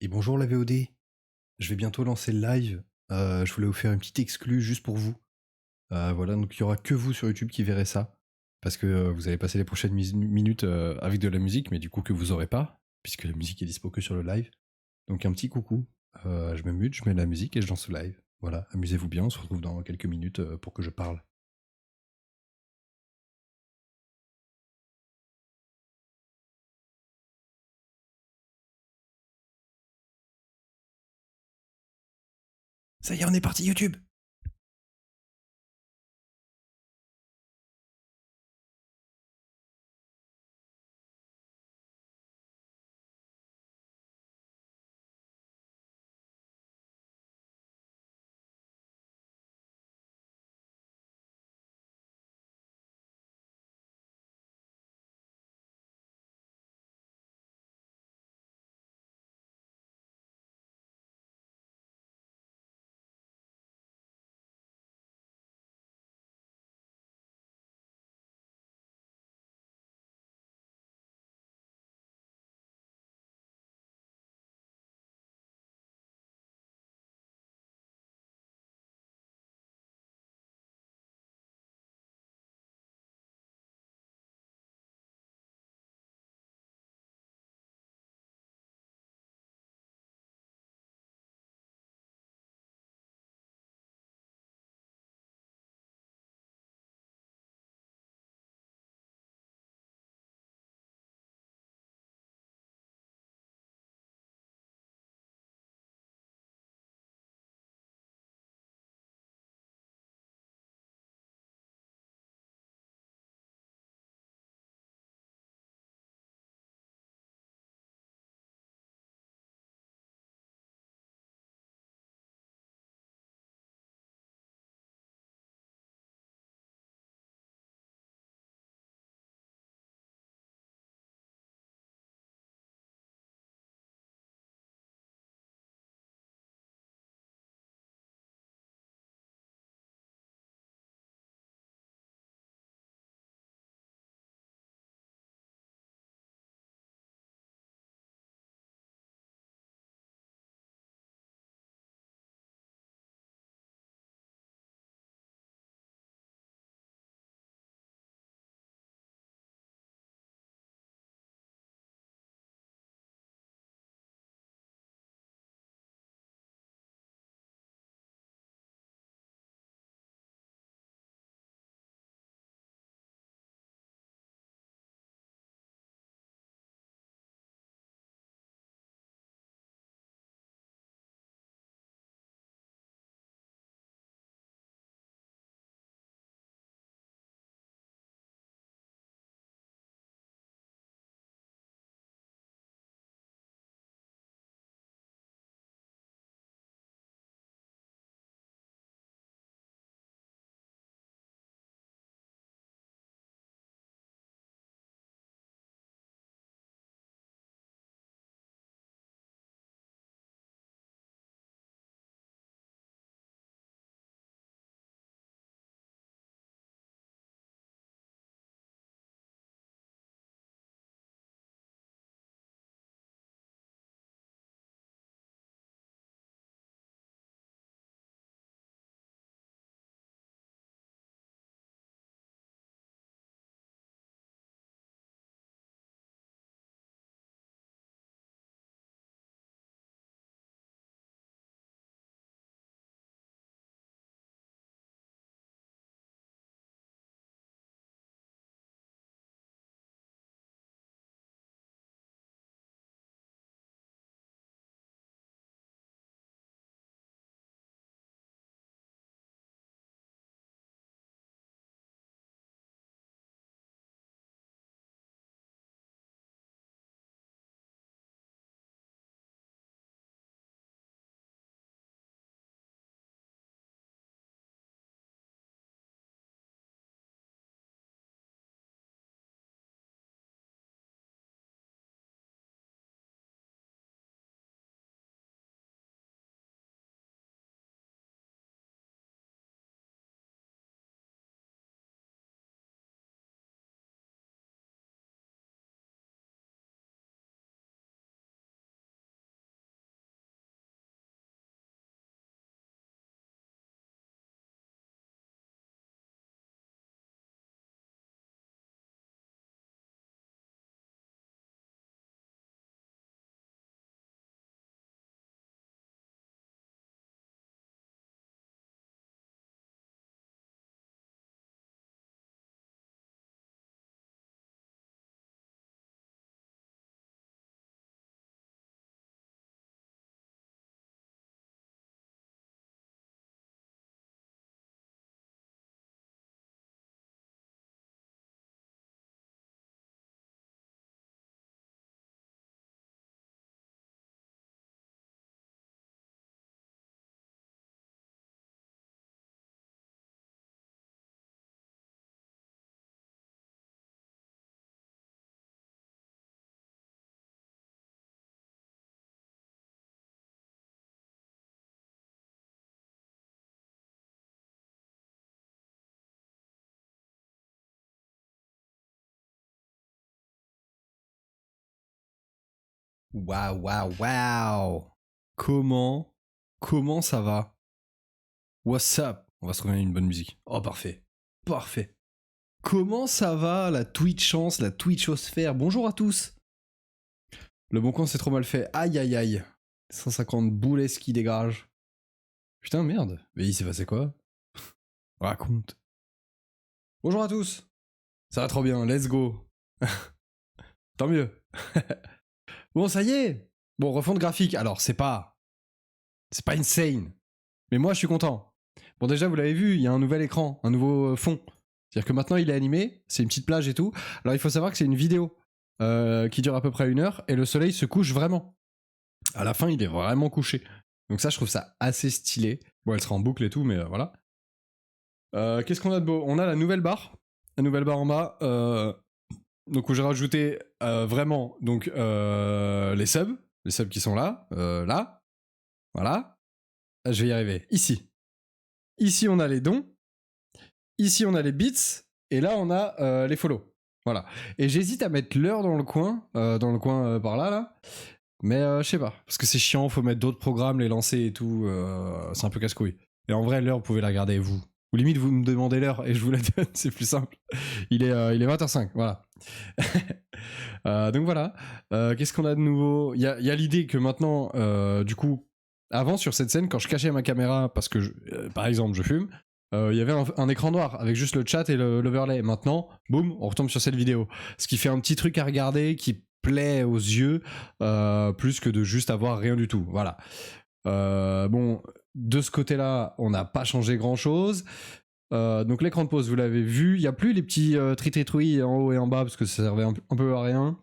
Et bonjour la VOD, je vais bientôt lancer le live. Je voulais vous faire une petite exclue juste pour vous. Voilà, donc il y aura que vous sur YouTube qui verrez ça. Parce que vous allez passer les prochaines minutes avec de la musique, mais du coup que vous aurez pas, puisque la musique est dispo que sur le live. Donc un petit coucou. Je me mute, je mets la musique et je lance le live. Voilà, amusez-vous bien, on se retrouve dans quelques minutes pour que je parle. Ça y est, on est parti YouTube. Waouh, waouh, waouh. Comment ça va? What's up? On va se trouver une bonne musique. Oh, parfait. Parfait. Comment ça va, la Twitchance, la Twitchosphère? Bonjour à tous. Le bon coin, c'est trop mal fait. Aïe, aïe, aïe. 150 boulets qui dégagent. Putain, merde. Mais il s'est passé quoi? Raconte. Bonjour à tous. Ça va trop bien, let's go. Tant mieux. Bon, ça y est. Bon, refonte graphique. Alors, c'est pas insane. Mais moi, je suis content. Bon, déjà, vous l'avez vu, il y a un nouvel écran, un nouveau fond. C'est-à-dire que maintenant, il est animé, c'est une petite plage et tout. Alors, il faut savoir que c'est une vidéo qui dure à peu près 1 heure et le soleil se couche vraiment. À la fin, il est vraiment couché. Donc ça, je trouve ça assez stylé. Bon, elle sera en boucle et tout, mais voilà. Qu'est-ce qu'on a de beau? On a la nouvelle barre en bas. Donc où j'ai rajouté vraiment donc les subs qui sont là, là, voilà. Je vais y arriver. Ici on a les dons, ici on a les bits, et là on a les follow. Voilà. Et j'hésite à mettre l'heure dans le coin par là, mais je sais pas, parce que c'est chiant, faut mettre d'autres programmes, les lancer et tout, c'est un peu casse-couille. Et en vrai, l'heure, vous pouvez la garder vous. Ou limite, vous me demandez l'heure et je vous la donne, c'est plus simple. Il est 20h05, voilà. Donc voilà. Qu'est-ce qu'on a de nouveau? Il y a l'idée que maintenant, du coup, avant sur cette scène, quand je cachais ma caméra parce que, par exemple, je fume, il y avait un écran noir avec juste le chat et l'overlay. Maintenant, boum, on retombe sur cette vidéo. Ce qui fait un petit truc à regarder qui plaît aux yeux plus que de juste avoir rien du tout. Voilà. Bon, de ce côté-là, on n'a pas changé grand-chose. Donc l'écran de pause, vous l'avez vu, il n'y a plus les petits tri-tri-tri en haut et en bas parce que ça servait un peu à rien.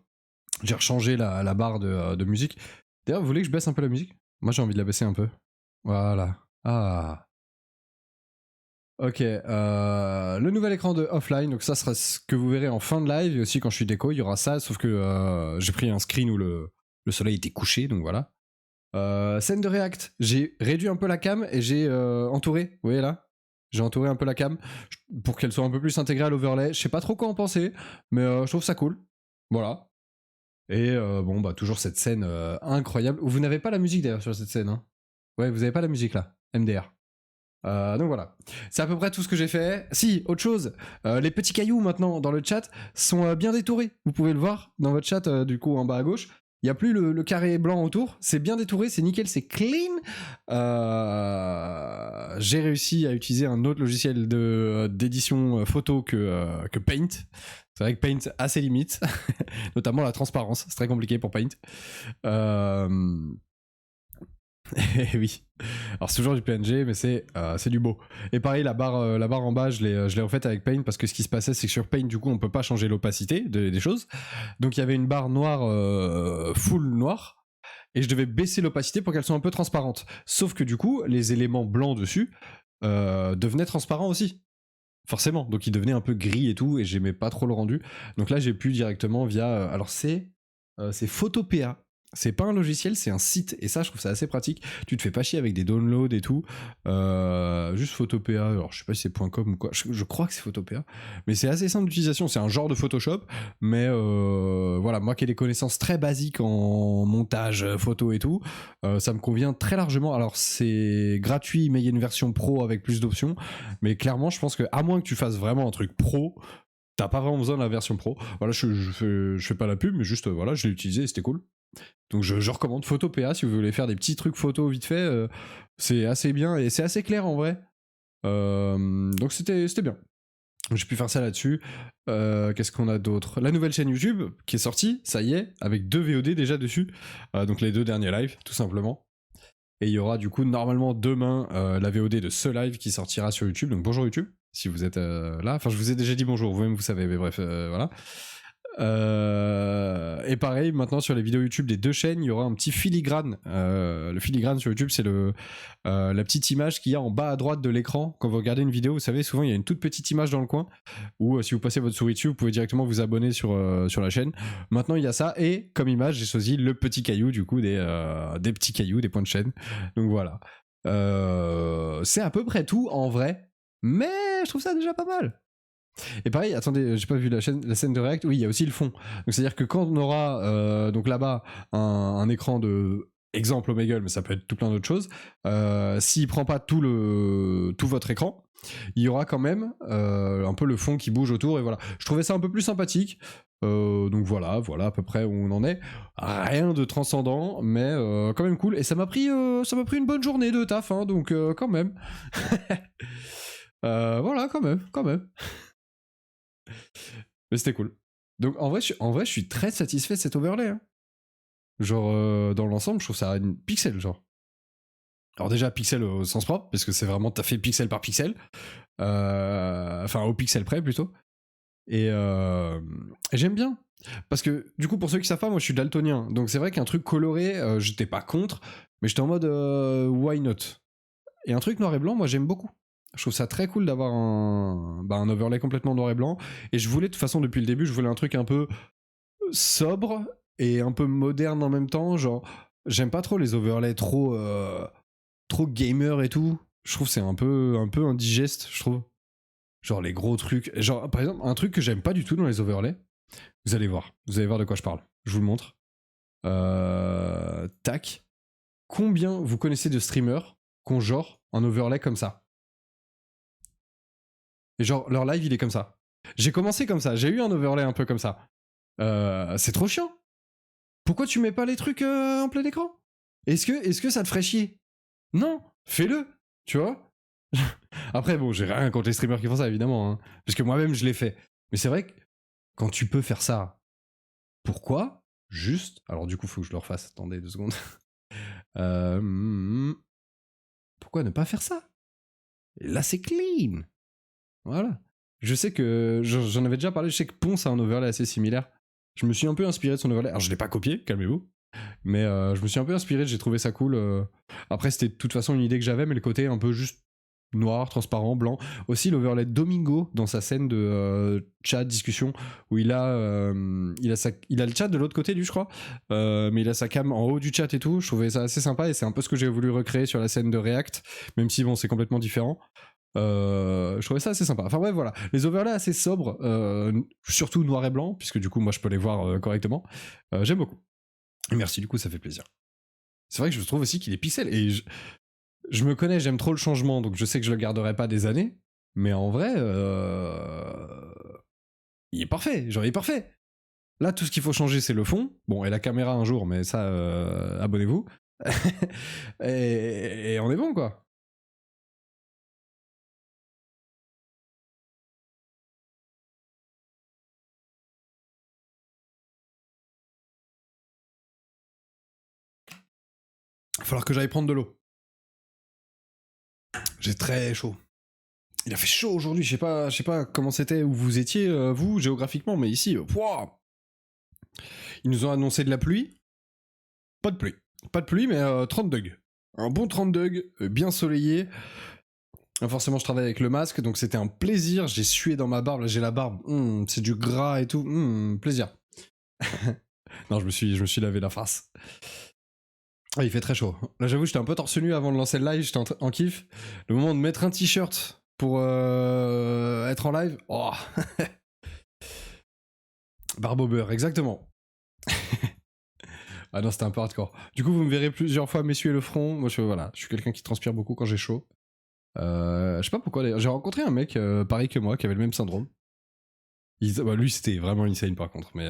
J'ai rechangé la barre de musique. D'ailleurs, vous voulez que je baisse un peu la musique? Moi, j'ai envie de la baisser un peu. Voilà. Ah. Ok. Le nouvel écran de offline, donc ça sera ce que vous verrez en fin de live et aussi quand je suis déco, il y aura ça, sauf que j'ai pris un screen où le soleil était couché, donc voilà. Scène de React, j'ai réduit un peu la cam et j'ai entouré, vous voyez là? J'ai entouré un peu la cam pour qu'elle soit un peu plus intégrée à l'overlay. Je sais pas trop quoi en penser, mais je trouve ça cool. Voilà. Et bon, bah toujours cette scène incroyable. Vous n'avez pas la musique d'ailleurs sur cette scène, hein? Ouais, vous avez pas la musique là, MDR. Donc voilà, c'est à peu près tout ce que j'ai fait. Si, autre chose, les petits cailloux maintenant dans le chat sont bien détourés. Vous pouvez le voir dans votre chat du coup en bas à gauche. Il n'y a plus le carré blanc autour, c'est bien détouré, c'est nickel, c'est clean. J'ai réussi à utiliser un autre logiciel d'édition photo que Paint. C'est vrai que Paint a ses limites, notamment la transparence, c'est très compliqué pour Paint. Oui. Alors c'est toujours du PNG, mais c'est du beau. Et pareil, la barre en bas, je l'ai refaite avec Paint parce que ce qui se passait, c'est que sur Paint, du coup, on peut pas changer l'opacité des choses. Donc il y avait une barre noire, full noire, et je devais baisser l'opacité pour qu'elle soit un peu transparente. Sauf que du coup, les éléments blancs dessus devenaient transparents aussi. Forcément. Donc ils devenaient un peu gris et tout, et j'aimais pas trop le rendu. Donc là, j'ai pu directement via... alors c'est Photopea. C'est pas un logiciel, c'est un site. Et ça, je trouve ça assez pratique. Tu te fais pas chier avec des downloads et tout. Juste Photopea. Alors, je sais pas si c'est .com ou quoi. Je crois que c'est Photopea. Mais c'est assez simple d'utilisation. C'est un genre de Photoshop. Mais voilà, moi qui ai des connaissances très basiques en montage photo et tout, ça me convient très largement. Alors, c'est gratuit, mais il y a une version pro avec plus d'options. Mais clairement, je pense que à moins que tu fasses vraiment un truc pro, t'as pas vraiment besoin de la version pro. Voilà, je fais pas la pub, mais juste, voilà, je l'ai utilisé et c'était cool. Donc je recommande Photopea si vous voulez faire des petits trucs photos vite fait. C'est assez bien et c'est assez clair en vrai. Donc c'était bien. J'ai pu faire ça là-dessus. Qu'est-ce qu'on a d'autre? La nouvelle chaîne YouTube qui est sortie, ça y est, avec 2 VOD déjà dessus. Donc les 2 derniers lives, tout simplement. Et il y aura du coup normalement demain la VOD de ce live qui sortira sur YouTube. Donc bonjour YouTube, si vous êtes là. Enfin, je vous ai déjà dit bonjour, vous-même vous savez, mais bref, voilà. Et pareil, maintenant sur les vidéos YouTube des 2 chaînes, il y aura un petit filigrane. Le filigrane sur YouTube, c'est la petite image qu'il y a en bas à droite de l'écran. Quand vous regardez une vidéo, vous savez, souvent il y a une toute petite image dans le coin. Ou si vous passez votre souris dessus, vous pouvez directement vous abonner sur la chaîne. Maintenant, il y a ça. Et comme image, j'ai choisi le petit caillou, du coup, des petits cailloux, des points de chaîne. Donc voilà. C'est à peu près tout en vrai. Mais je trouve ça déjà pas mal. Et pareil, attendez, j'ai pas vu la scène de React. Oui, il y a aussi le fond. Donc c'est-à-dire que quand on aura donc là-bas un écran de exemple Omegle, mais ça peut être tout plein d'autres choses, s'il prend pas tout votre écran, il y aura quand même un peu le fond qui bouge autour, et voilà. Je trouvais ça un peu plus sympathique. Donc voilà à peu près où on en est. Rien de transcendant, mais quand même cool. Et ça m'a pris une bonne journée de taf, hein, donc quand même. Voilà, quand même. Mais c'était cool. Donc en vrai, je suis très satisfait de cet overlay. Hein. Genre, dans l'ensemble, je trouve ça une pixel, genre. Alors déjà, pixel au sens propre, parce que c'est vraiment t'as fait pixel par pixel. Enfin, au pixel près, plutôt. Et j'aime bien. Parce que, du coup, pour ceux qui savent pas, moi, je suis daltonien. Donc c'est vrai qu'un truc coloré, j'étais pas contre, mais j'étais en mode why not. Et un truc noir et blanc, moi, j'aime beaucoup. Je trouve ça très cool d'avoir un overlay complètement noir et blanc. Et je voulais, de toute façon, depuis le début, je voulais un truc un peu sobre et un peu moderne en même temps. Genre, j'aime pas trop les overlays trop gamer et tout. Je trouve que c'est un peu indigeste, je trouve. Genre les gros trucs. Genre, par exemple, un truc que j'aime pas du tout dans les overlays. Vous allez voir de quoi je parle. Je vous le montre. Tac. Combien vous connaissez de streamers qui ont genre un overlay comme ça? Et genre, leur live, il est comme ça. J'ai commencé comme ça. J'ai eu un overlay un peu comme ça. C'est trop chiant. Pourquoi tu mets pas les trucs en plein écran? Est-ce que ça te ferait chier? Non, fais-le, tu vois. Après, bon, j'ai rien contre les streamers qui font ça, évidemment, hein, parce que moi-même, je l'ai fait. Mais c'est vrai que quand tu peux faire ça, pourquoi juste... Alors du coup, faut que je le refasse. Attendez 2 secondes. Pourquoi ne pas faire ça? Et là, c'est clean. Voilà. Je sais que... J'en avais déjà parlé, je sais que Ponce a un overlay assez similaire. Je me suis un peu inspiré de son overlay. Alors, je l'ai pas copié, calmez-vous. Mais je me suis un peu inspiré, j'ai trouvé ça cool. Après, c'était de toute façon une idée que j'avais, mais le côté un peu juste noir, transparent, blanc. Aussi l'overlay Domingo dans sa scène de chat, discussion, où il a le chat de l'autre côté, lui, je crois. Mais il a sa cam en haut du chat et tout. Je trouvais ça assez sympa et c'est un peu ce que j'ai voulu recréer sur la scène de React, même si bon, c'est complètement différent. Je trouvais ça assez sympa. Enfin bref, voilà. Les overlays assez sobres, surtout noir et blanc, puisque du coup, moi, je peux les voir correctement. J'aime beaucoup. Et merci, du coup, ça fait plaisir. C'est vrai que je trouve aussi qu'il est pixel. Et je me connais, j'aime trop le changement, donc je sais que je le garderai pas des années. Mais en vrai, il est parfait. Genre, il est parfait. Là, tout ce qu'il faut changer, c'est le fond. Bon, et la caméra un jour, mais ça, abonnez-vous. et on est bon, quoi. Il va falloir que j'aille prendre de l'eau. J'ai très chaud. Il a fait chaud aujourd'hui, je sais pas comment c'était où vous étiez, vous, géographiquement, mais ici, pouah. Ils nous ont annoncé de la pluie. Pas de pluie. Pas de pluie, mais 30 degrés. Un bon 30 degrés, bien soleillé. Forcément, je travaille avec le masque, donc c'était un plaisir. J'ai sué dans ma barbe, là j'ai la barbe, c'est du gras et tout, plaisir. Non, je me suis lavé la face. Ah, il fait très chaud. Là, j'avoue, j'étais un peu torse nu avant de lancer le live, j'étais en kiff. Le moment de mettre un t-shirt pour être en live, oh. Barbe au beurre, exactement. Ah non, c'était un peu hardcore. Du coup, vous me verrez plusieurs fois m'essuyer le front. Moi, je suis quelqu'un qui transpire beaucoup quand j'ai chaud. Je sais pas pourquoi d'ailleurs. J'ai rencontré un mec pareil que moi qui avait le même syndrome. Lui, c'était vraiment insane par contre. Mais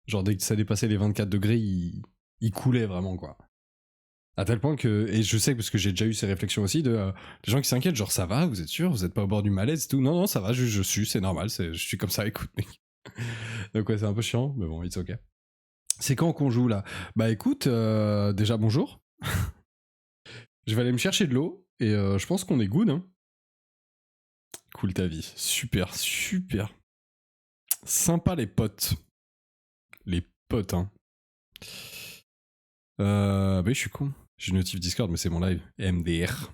genre, dès que ça dépassait les 24 degrés, il coulait vraiment, quoi. À tel point que, et je sais parce que j'ai déjà eu ces réflexions aussi de des gens qui s'inquiètent, genre ça va, vous êtes sûr, vous êtes pas au bord du malaise et tout. Non, non, ça va, je suis, c'est normal, je suis comme ça, écoute, mec. Donc ouais, c'est un peu chiant, mais bon, it's ok. C'est quand qu'on joue là? Bah écoute, déjà bonjour. Je vais aller me chercher de l'eau et je pense qu'on est good. Hein. Cool ta vie, super, super. Sympa les potes. Les potes, hein. Bah je suis con. J'ai une notif Discord, mais c'est mon live. MDR.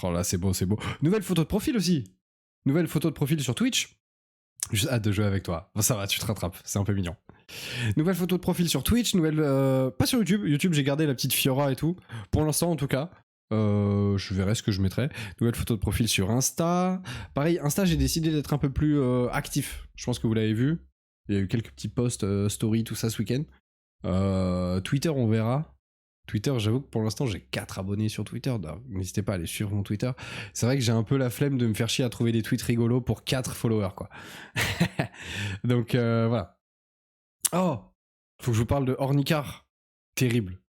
Oh là, c'est beau, c'est beau. Nouvelle photo de profil aussi. Nouvelle photo de profil sur Twitch. J'ai hâte de jouer avec toi. Bon, ça va, tu te rattrapes. C'est un peu mignon. Nouvelle photo de profil sur Twitch. Nouvelle. Pas sur YouTube. YouTube, j'ai gardé la petite Fiora et tout. Pour l'instant, en tout cas. Je verrai ce que je mettrai. Nouvelle photo de profil sur Insta. Pareil, Insta, j'ai décidé d'être un peu plus actif. Je pense que vous l'avez vu. Il y a eu quelques petits posts, story, tout ça ce week-end. Twitter, on verra. Twitter, j'avoue que pour l'instant, j'ai 4 abonnés sur Twitter. Donc, n'hésitez pas à aller suivre mon Twitter. C'est vrai que j'ai un peu la flemme de me faire chier à trouver des tweets rigolos pour 4 followers, quoi. Donc, voilà. Oh, faut que je vous parle de Ornicar. Terrible.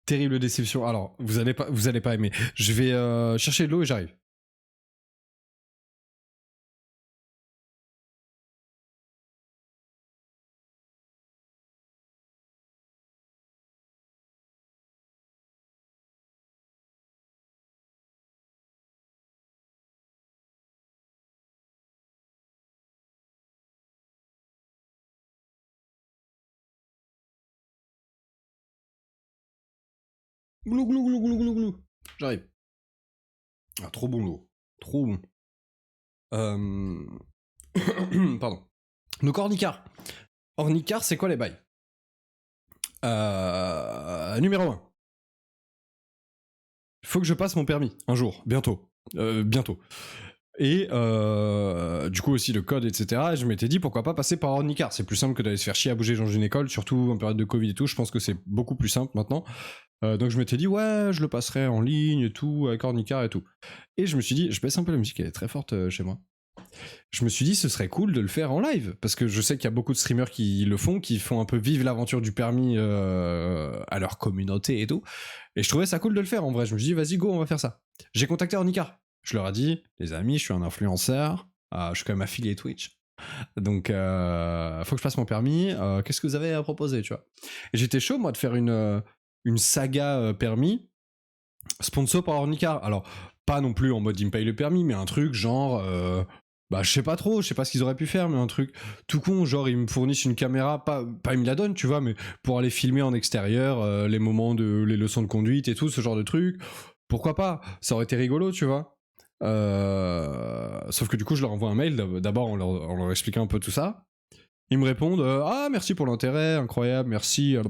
Terrible déception. Alors, vous allez pas aimer. Je vais chercher de l'eau et j'arrive. Glou glou glou glou glou glou. J'arrive. Ah, trop bon l'eau. Trop bon. Pardon. Donc Ornicar. Ornicar, c'est quoi les bails? Numéro 1. Il faut que je passe mon permis un jour, bientôt. Bientôt. Et du coup aussi le code, etc. Et je m'étais dit pourquoi pas passer par Ornicar. C'est plus simple que d'aller se faire chier à bouger dans une école, surtout en période de Covid et tout. Je pense que c'est beaucoup plus simple maintenant. Donc je m'étais dit ouais, je le passerai en ligne et tout, avec Ornicar et tout. Et je me suis dit, je baisse un peu la musique, elle est très forte chez moi. Je me suis dit ce serait cool de le faire en live, parce que je sais qu'il y a beaucoup de streamers qui le font, qui font un peu vivre l'aventure du permis à leur communauté et tout. Et je trouvais ça cool de le faire en vrai. Je me suis dit vas-y go, on va faire ça. J'ai contacté Ornicar. Je leur ai dit, les amis, je suis un influenceur, je suis quand même affilié Twitch. Donc, faut que je passe mon permis. Qu'est-ce que vous avez à proposer, tu vois? Et j'étais chaud, moi, de faire une saga permis sponsor par Ornicar. Alors, pas non plus en mode il me paye le permis, mais un truc genre. Bah, je sais pas trop, je sais pas ce qu'ils auraient pu faire, mais un truc tout con, genre ils me fournissent une caméra, pas ils me la donnent, tu vois, mais pour aller filmer en extérieur, les moments les leçons de conduite et tout, ce genre de truc. Pourquoi pas? Ça aurait été rigolo, tu vois. Sauf que du coup, je leur envoie un mail d'abord en leur expliquant un peu tout ça. Ils me répondent ah merci pour l'intérêt, incroyable, merci. Par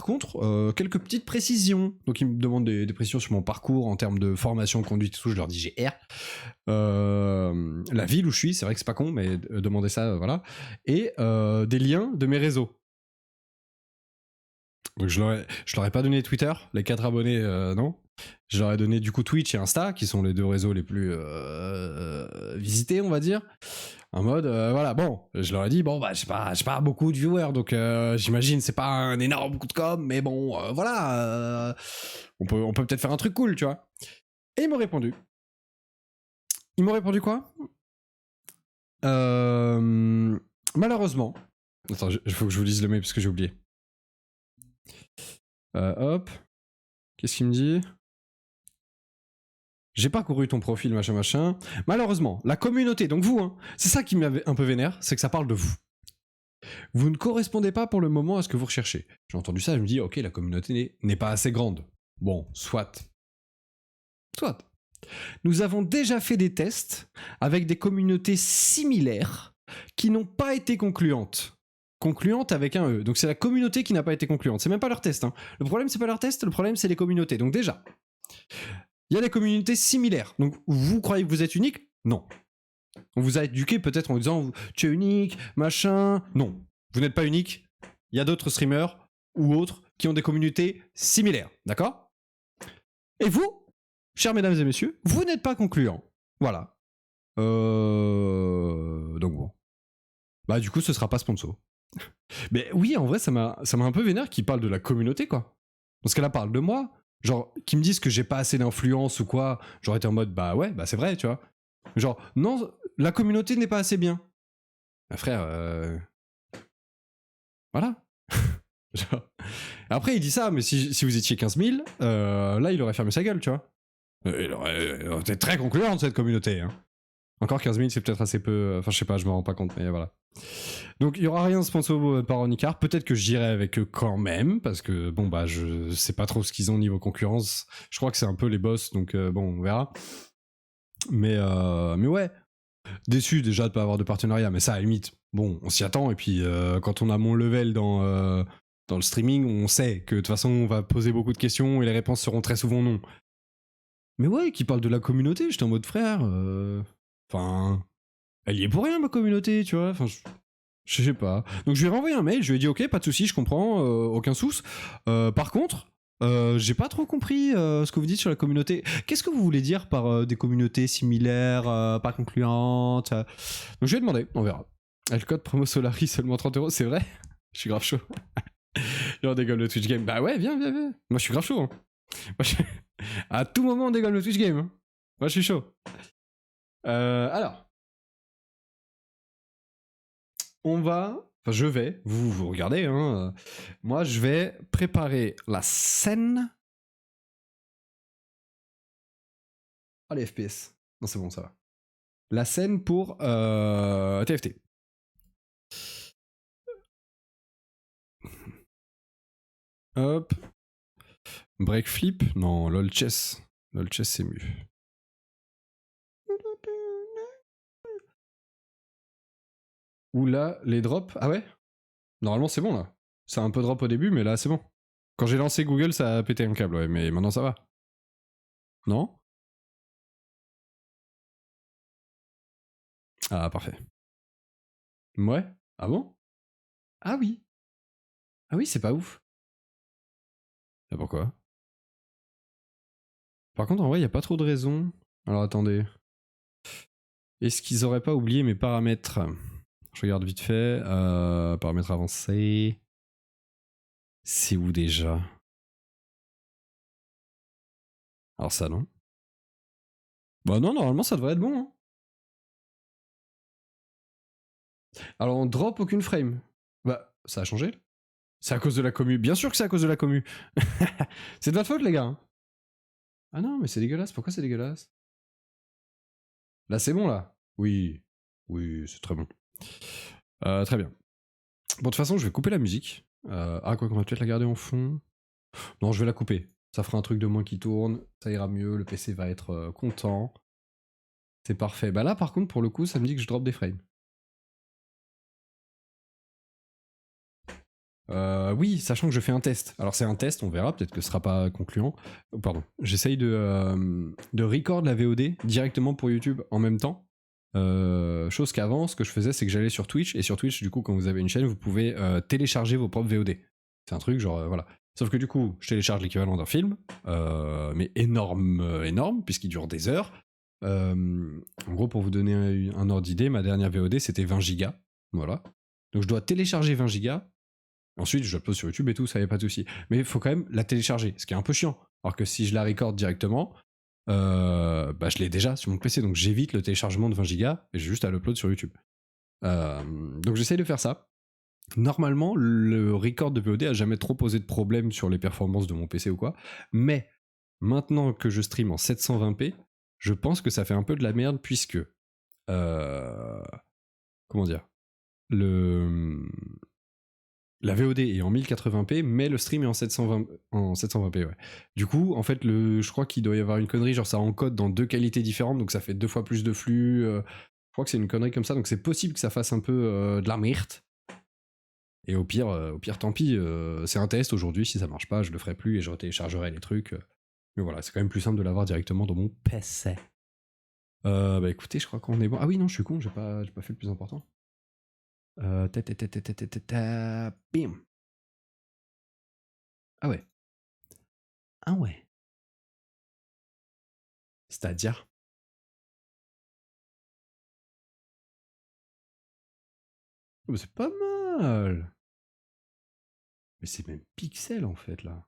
contre, quelques petites précisions. Donc ils me demandent des précisions sur mon parcours en termes de formation, conduite et tout. Je leur dis j'ai R. La ville où je suis, c'est vrai que c'est pas con, mais demander ça, voilà. Et des liens de mes réseaux. Donc je leur ai pas donné Twitter, les 4 abonnés, non. Je leur ai donné du coup Twitch et Insta, qui sont les 2 réseaux les plus visités, on va dire. En mode, voilà, bon, je leur ai dit, bon, bah, j'ai pas beaucoup de viewers, donc j'imagine c'est pas un énorme coup de com', mais bon, voilà, on peut peut-être faire un truc cool, tu vois. Et ils m'ont répondu. Ils m'ont répondu quoi? Malheureusement. Attends, il faut que je vous lise le mail parce que j'ai oublié. Hop. Qu'est-ce qu'il me dit? J'ai parcouru ton profil, machin, machin. Malheureusement, la communauté, donc vous, hein, c'est ça qui m'avait un peu vénère, c'est que ça parle de vous. Vous ne correspondez pas pour le moment à ce que vous recherchez. J'ai entendu ça, je me dis, ok, la communauté n'est pas assez grande. Bon, soit. Soit. Nous avons déjà fait des tests avec des communautés similaires qui n'ont pas été concluantes. Concluantes avec un E. Donc c'est la communauté qui n'a pas été concluante. C'est même pas leur test. Hein. Le problème, c'est pas leur test, le problème, c'est les communautés. Donc déjà, il y a des communautés similaires. Donc vous croyez que vous êtes unique? Non. On vous a éduqué peut-être en vous disant tu es unique, machin. Non, vous n'êtes pas unique. Il y a d'autres streamers ou autres qui ont des communautés similaires. D'accord? Et vous, chers mesdames et messieurs, vous n'êtes pas concluant. Voilà. Donc bon. Bah du coup, ce sera pas sponsor. Mais oui, en vrai, ça m'a un peu vénère qu'ils parlent de la communauté, quoi. Parce qu'elle parle de moi. Genre, qu'ils me disent que j'ai pas assez d'influence ou quoi. J'aurais été en mode, bah ouais, bah c'est vrai, tu vois. Genre, non, la communauté n'est pas assez bien. Bah frère, voilà. Genre. Après, il dit ça, mais si vous étiez 15 000, là, il aurait fermé sa gueule, tu vois. Il aurait été très concluant de cette communauté. Hein. Encore 15 000, c'est peut-être assez peu. Enfin, je sais pas, je me rends pas compte, mais voilà. Donc, il y aura rien de sponsor par Ornicar. Peut-être que j'irai avec eux quand même, parce que bon, bah, je sais pas trop ce qu'ils ont niveau concurrence. Je crois que c'est un peu les boss, donc bon, on verra. Mais ouais, déçu déjà de pas avoir de partenariat, mais ça, à la limite, bon, on s'y attend. Et puis, quand on a mon level dans Dans le streaming, on sait que de toute façon, on va poser beaucoup de questions et les réponses seront très souvent non. Mais ouais, qui parle de la communauté, j'étais en mode frère. Enfin, elle y est pour rien, ma communauté, tu vois. Enfin, je sais pas. Donc je lui ai renvoyé un mail, je lui ai dit ok, pas de souci, je comprends, aucun souci. Par contre, j'ai pas trop compris ce que vous dites sur la communauté. Qu'est-ce que vous voulez dire par des communautés similaires, pas concluantes Donc je lui ai demandé, on verra. Le code promo Solari seulement 30€, c'est vrai. Je suis grave chaud. Et on dégomme le Twitch Game. Bah ouais, viens. Moi je suis grave chaud. Hein. À tout moment on dégomme le Twitch Game. Hein. Moi je suis chaud. Alors. On va, enfin je vais, vous regardez, hein, moi je vais préparer la scène. Ah les FPS, non c'est bon ça va. La scène pour TFT. Hop. Break flip, non lol chess c'est mieux. Oula, les drops, ah ouais. Normalement c'est bon là. C'est un peu drop au début mais là c'est bon. Quand j'ai lancé Google ça a pété un câble ouais mais maintenant ça va. Non? Ah parfait. Ouais. Ah bon? Ah oui. Ah oui c'est pas ouf. Et pourquoi? Par contre, en vrai, il n'y a pas trop de raisons. Alors attendez. Est-ce qu'ils auraient pas oublié mes paramètres? Je regarde vite fait. Paramètres avancés. C'est où déjà? Alors ça, non? Bah non, normalement, ça devrait être bon. Hein. Alors on drop aucune frame. Bah, ça a changé? C'est à cause de la commu. Bien sûr que c'est à cause de la commu. C'est de votre faute, les gars. Hein. Ah non, mais c'est dégueulasse. Pourquoi c'est dégueulasse? Là, c'est bon, là. Oui. Oui, c'est très bon. Très bien. Bon, de toute façon, je vais couper la musique. Ah, quoi qu'on va peut-être la garder en fond. Non, je vais la couper. Ça fera un truc de moins qui tourne. Ça ira mieux. Le PC va être content. C'est parfait. Bah là, par contre, pour le coup, ça me dit que je drop des frames. Oui, sachant que je fais un test. Alors c'est un test, on verra, peut-être que ce sera pas concluant. Oh, pardon. J'essaye de record la VOD directement pour YouTube en même temps. Chose qu'avant, ce que je faisais, c'est que j'allais sur Twitch, et sur Twitch, du coup, quand vous avez une chaîne, vous pouvez télécharger vos propres VOD. C'est un truc genre, voilà. Sauf que du coup, je télécharge l'équivalent d'un film, mais énorme, puisqu'il dure des heures. En gros, pour vous donner un ordre d'idée, ma dernière VOD, c'était 20 gigas. Voilà. Donc je dois télécharger 20 gigas. Ensuite, je la pose sur YouTube et tout, ça n'y a pas de souci. Mais il faut quand même la télécharger, ce qui est un peu chiant. Alors que si je la recorde directement, bah, je l'ai déjà sur mon PC, donc j'évite le téléchargement de 20 gigas et j'ai juste à l'upload sur YouTube. Donc j'essaye de faire ça. Normalement, le record de VOD a jamais trop posé de problème sur les performances de mon PC ou quoi. Mais maintenant que je stream en 720p, je pense que ça fait un peu de la merde puisque... comment dire la VOD est en 1080p, mais le stream est en 720p, ouais. Du coup, en fait, je crois qu'il doit y avoir une connerie, genre ça encode dans deux qualités différentes, donc ça fait 2 fois plus de flux. Je crois que c'est une connerie comme ça, donc c'est possible que ça fasse un peu de la merde. Et au pire, tant pis. C'est un test aujourd'hui, si ça marche pas, je le ferai plus et je retéléchargerai les trucs. Mais voilà, c'est quand même plus simple de l'avoir directement dans mon PC. Bah écoutez, je crois qu'on est bon. Ah oui, non, je suis con, j'ai pas fait le plus important. Bim. Ah ouais. Ah ouais. C'est-à-dire? Oh, mais c'est pas mal. Mais c'est même pixel en fait là.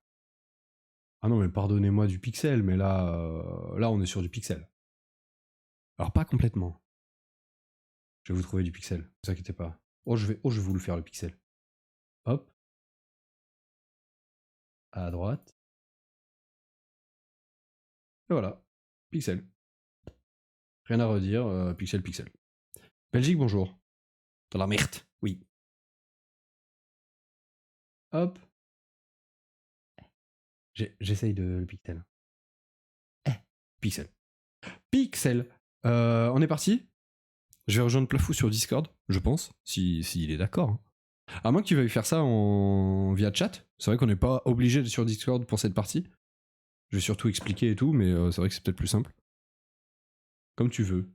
Ah non mais pardonnez-moi du pixel, mais là on est sur du pixel. Alors pas complètement. Je vais vous trouver du pixel, ne vous inquiétez pas. Oh je vais vous le faire le pixel. Hop. À droite. Et voilà. Pixel. Rien à redire, pixel. Belgique, bonjour. Dans la merde, oui. Hop. J'essaye de le pixel. Pixel. Pixel. On est parti. Je vais rejoindre Plafou sur Discord, je pense, s'il est d'accord. Hein. À moins que tu veuilles faire ça via chat. C'est vrai qu'on n'est pas obligé d'être sur Discord pour cette partie. Je vais surtout expliquer et tout, mais c'est vrai que c'est peut-être plus simple. Comme tu veux.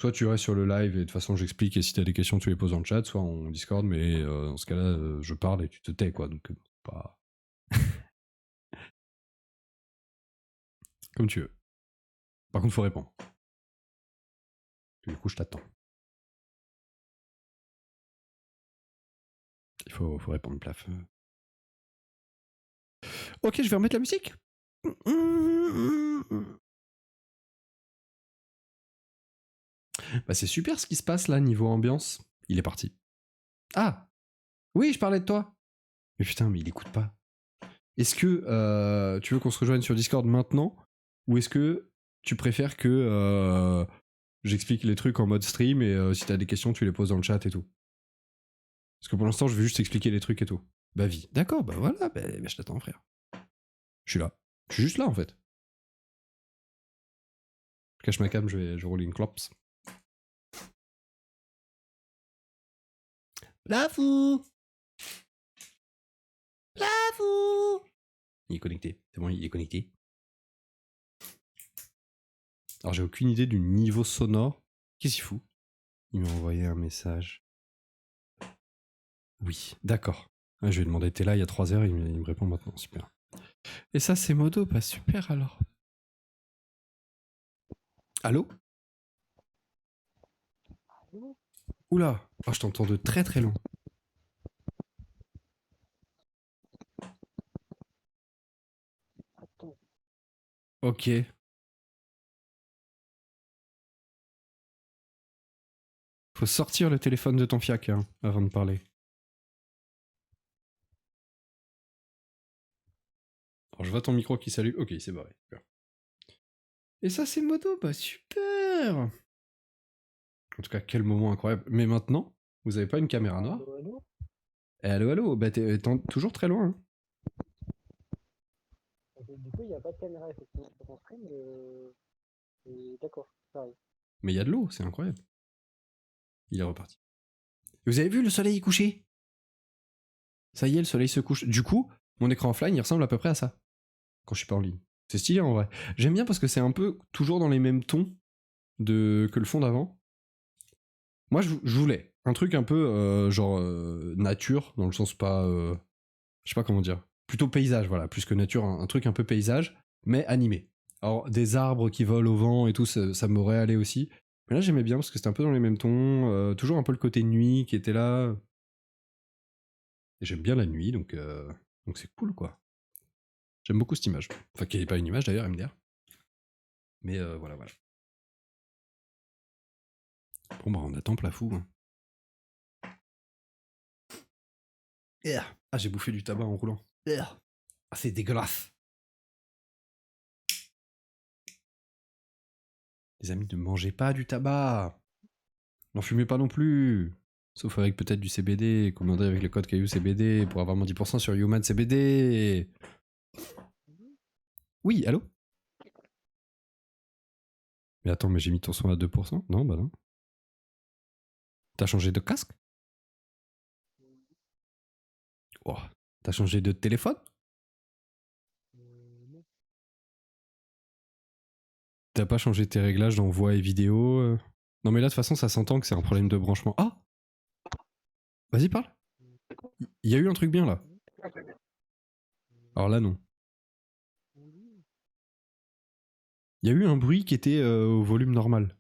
Soit tu restes sur le live et de toute façon j'explique et si t'as des questions tu les poses dans le chat, soit en Discord, mais dans ce cas-là je parle et tu te tais quoi, donc pas... Comme tu veux. Par contre faut répondre. Du coup je t'attends. Il faut répondre, plaf. Ok, je vais remettre la musique. Bah c'est super ce qui se passe là niveau ambiance. Il est parti. Ah oui, je parlais de toi. Mais putain, mais il écoute pas. Est-ce que tu veux qu'on se rejoigne sur Discord maintenant ou est-ce que tu préfères que j'explique les trucs en mode stream et si t'as des questions, tu les poses dans le chat et tout? Parce que pour l'instant, je vais juste expliquer les trucs et tout. Bah, vie. D'accord, bah voilà, bah, je t'attends, frère. Je suis là. Je suis juste là en fait. Je cache ma cam, je vais rouler une clops. La fou! La fou! Il est connecté. C'est bon, il est connecté. Alors, j'ai aucune idée du niveau sonore. Qu'est-ce qu'il fout? Il m'a envoyé un message. Oui, d'accord. Ah, je lui ai demandé, t'es là il y a 3 heures, il me répond maintenant, super. Et ça, c'est modo, pas super alors. Allô? Oula, oh, je t'entends de très très loin. Ok. Faut sortir le téléphone de ton fiac hein, avant de parler. Alors, je vois ton micro qui s'allume. Ok, c'est barré. Super. Et ça, c'est modo, bah super. En tout cas, quel moment incroyable. Mais maintenant, vous avez pas une caméra noire? Allô, allô, bah t'es toujours très loin. Hein. Du coup, il n'y a pas de caméra effectivement sur ton stream. D'accord, ça arrive. Mais il y a de l'eau, c'est incroyable. Il est reparti. Vous avez vu le soleil coucher? Ça y est, le soleil se couche. Du coup, mon écran offline, il ressemble à peu près à ça. Quand je suis pas en ligne. C'est stylé en vrai. J'aime bien parce que c'est un peu toujours dans les mêmes tons que le fond d'avant. Moi, je voulais un truc un peu genre nature, dans le sens pas. Je sais pas comment dire. Plutôt paysage, voilà, plus que nature, un truc un peu paysage, mais animé. Alors, des arbres qui volent au vent et tout, ça m'aurait allé aussi. Mais là, j'aimais bien parce que c'était un peu dans les mêmes tons, toujours un peu le côté nuit qui était là. Et j'aime bien la nuit, donc c'est cool, quoi. J'aime beaucoup cette image. Enfin, qui n'est pas une image d'ailleurs, MDR. Mais voilà, voilà. Bon, bah, on attend Plafou. Hein. Ah, j'ai bouffé du tabac en roulant. Ah, c'est dégueulasse. Les amis, ne mangez pas du tabac. N'en fumez pas non plus. Sauf avec peut-être du CBD, commandé avec le code Caillou CBD pour avoir moins 10% sur Human CBD. Oui, allô? Mais attends, mais j'ai mis ton son à 2%? Non, bah non. T'as changé de casque? Oh, t'as changé de téléphone? Non. T'as pas changé tes réglages dans voix et vidéo? Non mais là de toute façon ça s'entend que c'est un problème de branchement. Ah! Vas-y parle. Il y a eu un truc bien là. Alors là non. Il y a eu un bruit qui était au volume normal.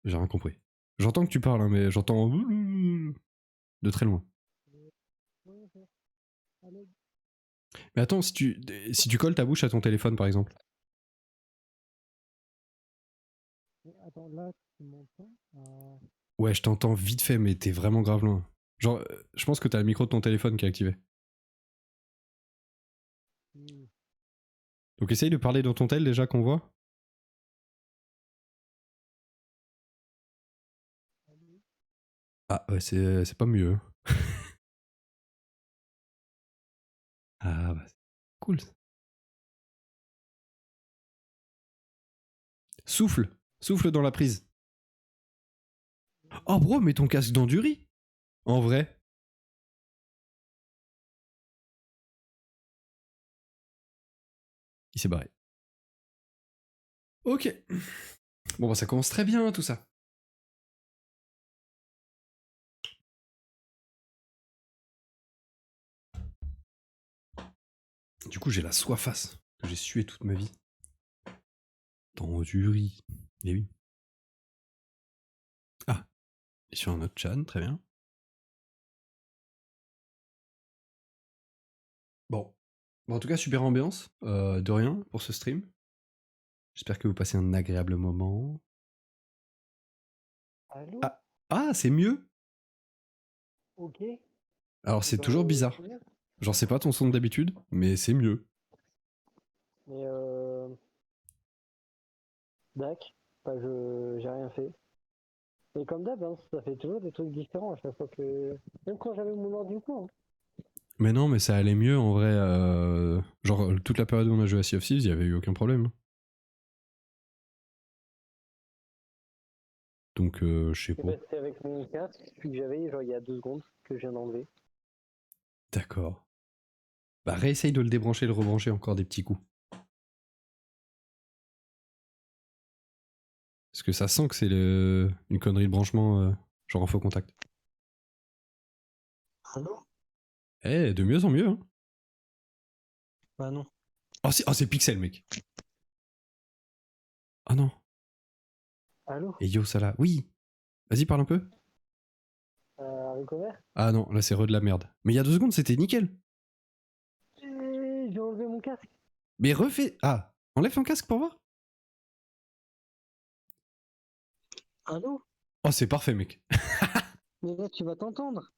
J'ai rien compris. J'entends que tu parles, hein, mais j'entends de très loin. Mais attends, si tu colles ta bouche à ton téléphone par exemple. Attends, là, tu m'entends? Ouais, je t'entends vite fait, mais t'es vraiment grave loin. Genre, je pense que t'as le micro de ton téléphone qui est activé. Donc essaye de parler dans ton tel déjà qu'on voit. Ah ouais, c'est pas mieux. Ah bah, cool. Souffle. Souffle dans la prise. Oh bro, mets ton casque dans du riz. En vrai. Il s'est barré. Ok. Bon bah ça commence très bien tout ça. Du coup j'ai la soifasse que j'ai sué toute ma vie. Dans du riz. Eh oui. Ah, et sur un autre chan, très bien. Bon. Bon, en tout cas, super ambiance. De rien pour ce stream. J'espère que vous passez un agréable moment. Allô? Ah, ah c'est mieux. Ok. Alors, c'est Bah, toujours bizarre. c'est bien. Genre, c'est pas ton son d'habitude, mais c'est mieux. Mais Dac, bah, j'ai rien fait. Et comme d'hab, hein, ça fait toujours des trucs différents à chaque fois que. Même quand j'avais mon ordi du coup. Hein. Mais non, mais ça allait mieux en vrai. Genre, toute la période où on a joué à Sea of Thieves, il y avait eu aucun problème. Donc, je sais Et pas. bah, c'est avec mon casque, celui que j'avais genre il y a 2 secondes, que je viens d'enlever. D'accord. Bah, réessaye de le débrancher et le rebrancher encore des petits coups. Parce que ça sent que c'est une connerie de branchement, genre un faux contact. Allô? Eh, de mieux en mieux, hein. Bah non. Oh, c'est Pixel, mec. Ah non. Allô? Et yo, ça là. Oui. Vas-y, parle un peu. Haricot vert? Ah non, là c'est re de la merde. Mais il y a 2 secondes, c'était nickel. J'ai enlevé mon casque. Mais refais. Ah, enlève ton casque pour voir. Allô? Oh, c'est parfait, mec. Mais là tu vas t'entendre.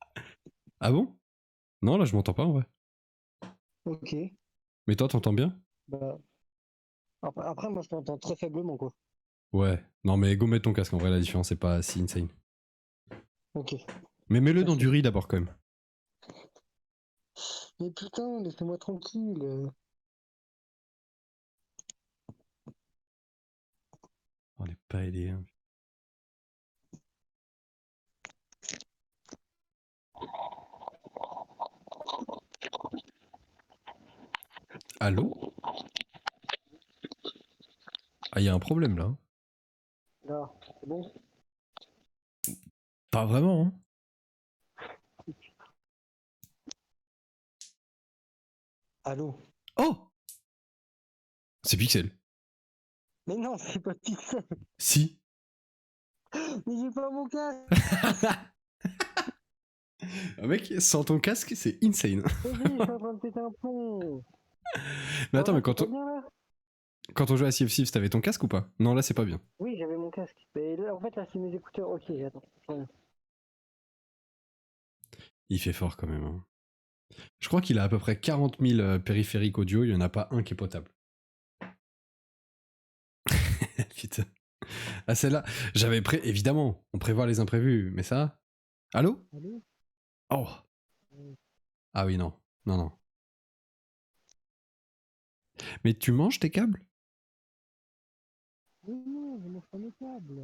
Ah bon? Non, là je m'entends pas en vrai. Ok. Mais toi, t'entends bien? Bah. Après moi je t'entends très faiblement quoi. Ouais. Non, mais go mettre ton casque en vrai, la différence c'est pas si insane. Ok. Mais mets-le dans du Merci. riz d'abord quand même. Mais putain, laissez-moi tranquille. On n'est pas aidé. Hein. Allô? Ah, il y a un problème là. Hein. Là, c'est bon? Pas vraiment, hein. Allô? Oh! C'est Pixel. Mais non, c'est pas Pixel. Si. Mais j'ai pas mon casque. Mec, sans ton casque, c'est insane. Vas-y, je suis en train de péter un plomb. Mais Bon attends, là, mais c'est pas bien là? quand on joue à Sea of Thieves, t'avais ton casque ou pas? Non, là c'est pas bien. Oui, j'avais mon casque. Mais là, en fait, là, c'est mes écouteurs. Ok, attends. Attends. Il fait fort quand même. Hein. Je crois qu'il a à peu près 40 000 périphériques audio, il y en a pas un qui est potable. Putain. Ah, celle-là, évidemment, on prévoit les imprévus, mais ça. Allô? Allô? Oh! Ah oui, non. Non, non. Mais tu manges tes câbles? Oui, non, je mange pas mes câbles.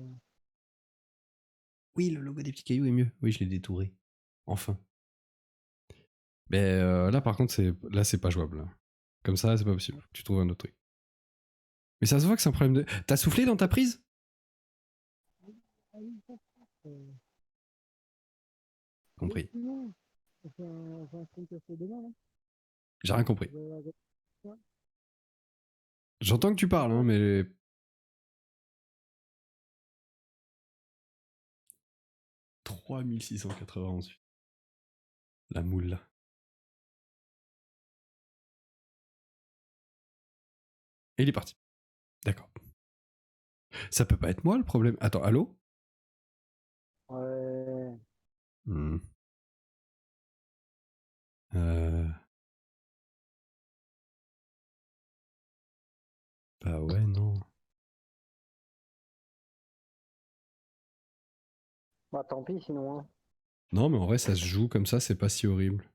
Oui, le logo des petits cailloux est mieux. Oui, je l'ai détouré. Enfin. Mais là, par contre, là, c'est pas jouable. Là. Comme ça, c'est pas possible. Tu trouves un autre truc. Mais ça se voit que c'est un problème de. T'as soufflé dans ta prise? Ah oui, ça, euh, mais Compris. sinon, on fait un compte café demain, là. J'ai rien compris. Ouais. J'entends que tu parles, hein, mais. 3691. La moule, là. Et il est parti. D'accord. Ça peut pas être moi le problème. Attends, allô? Ouais. Hmm. Euh... Bah ouais, non. Bah tant pis sinon. Hein. Non, mais en vrai, ça se joue comme ça, c'est pas si horrible.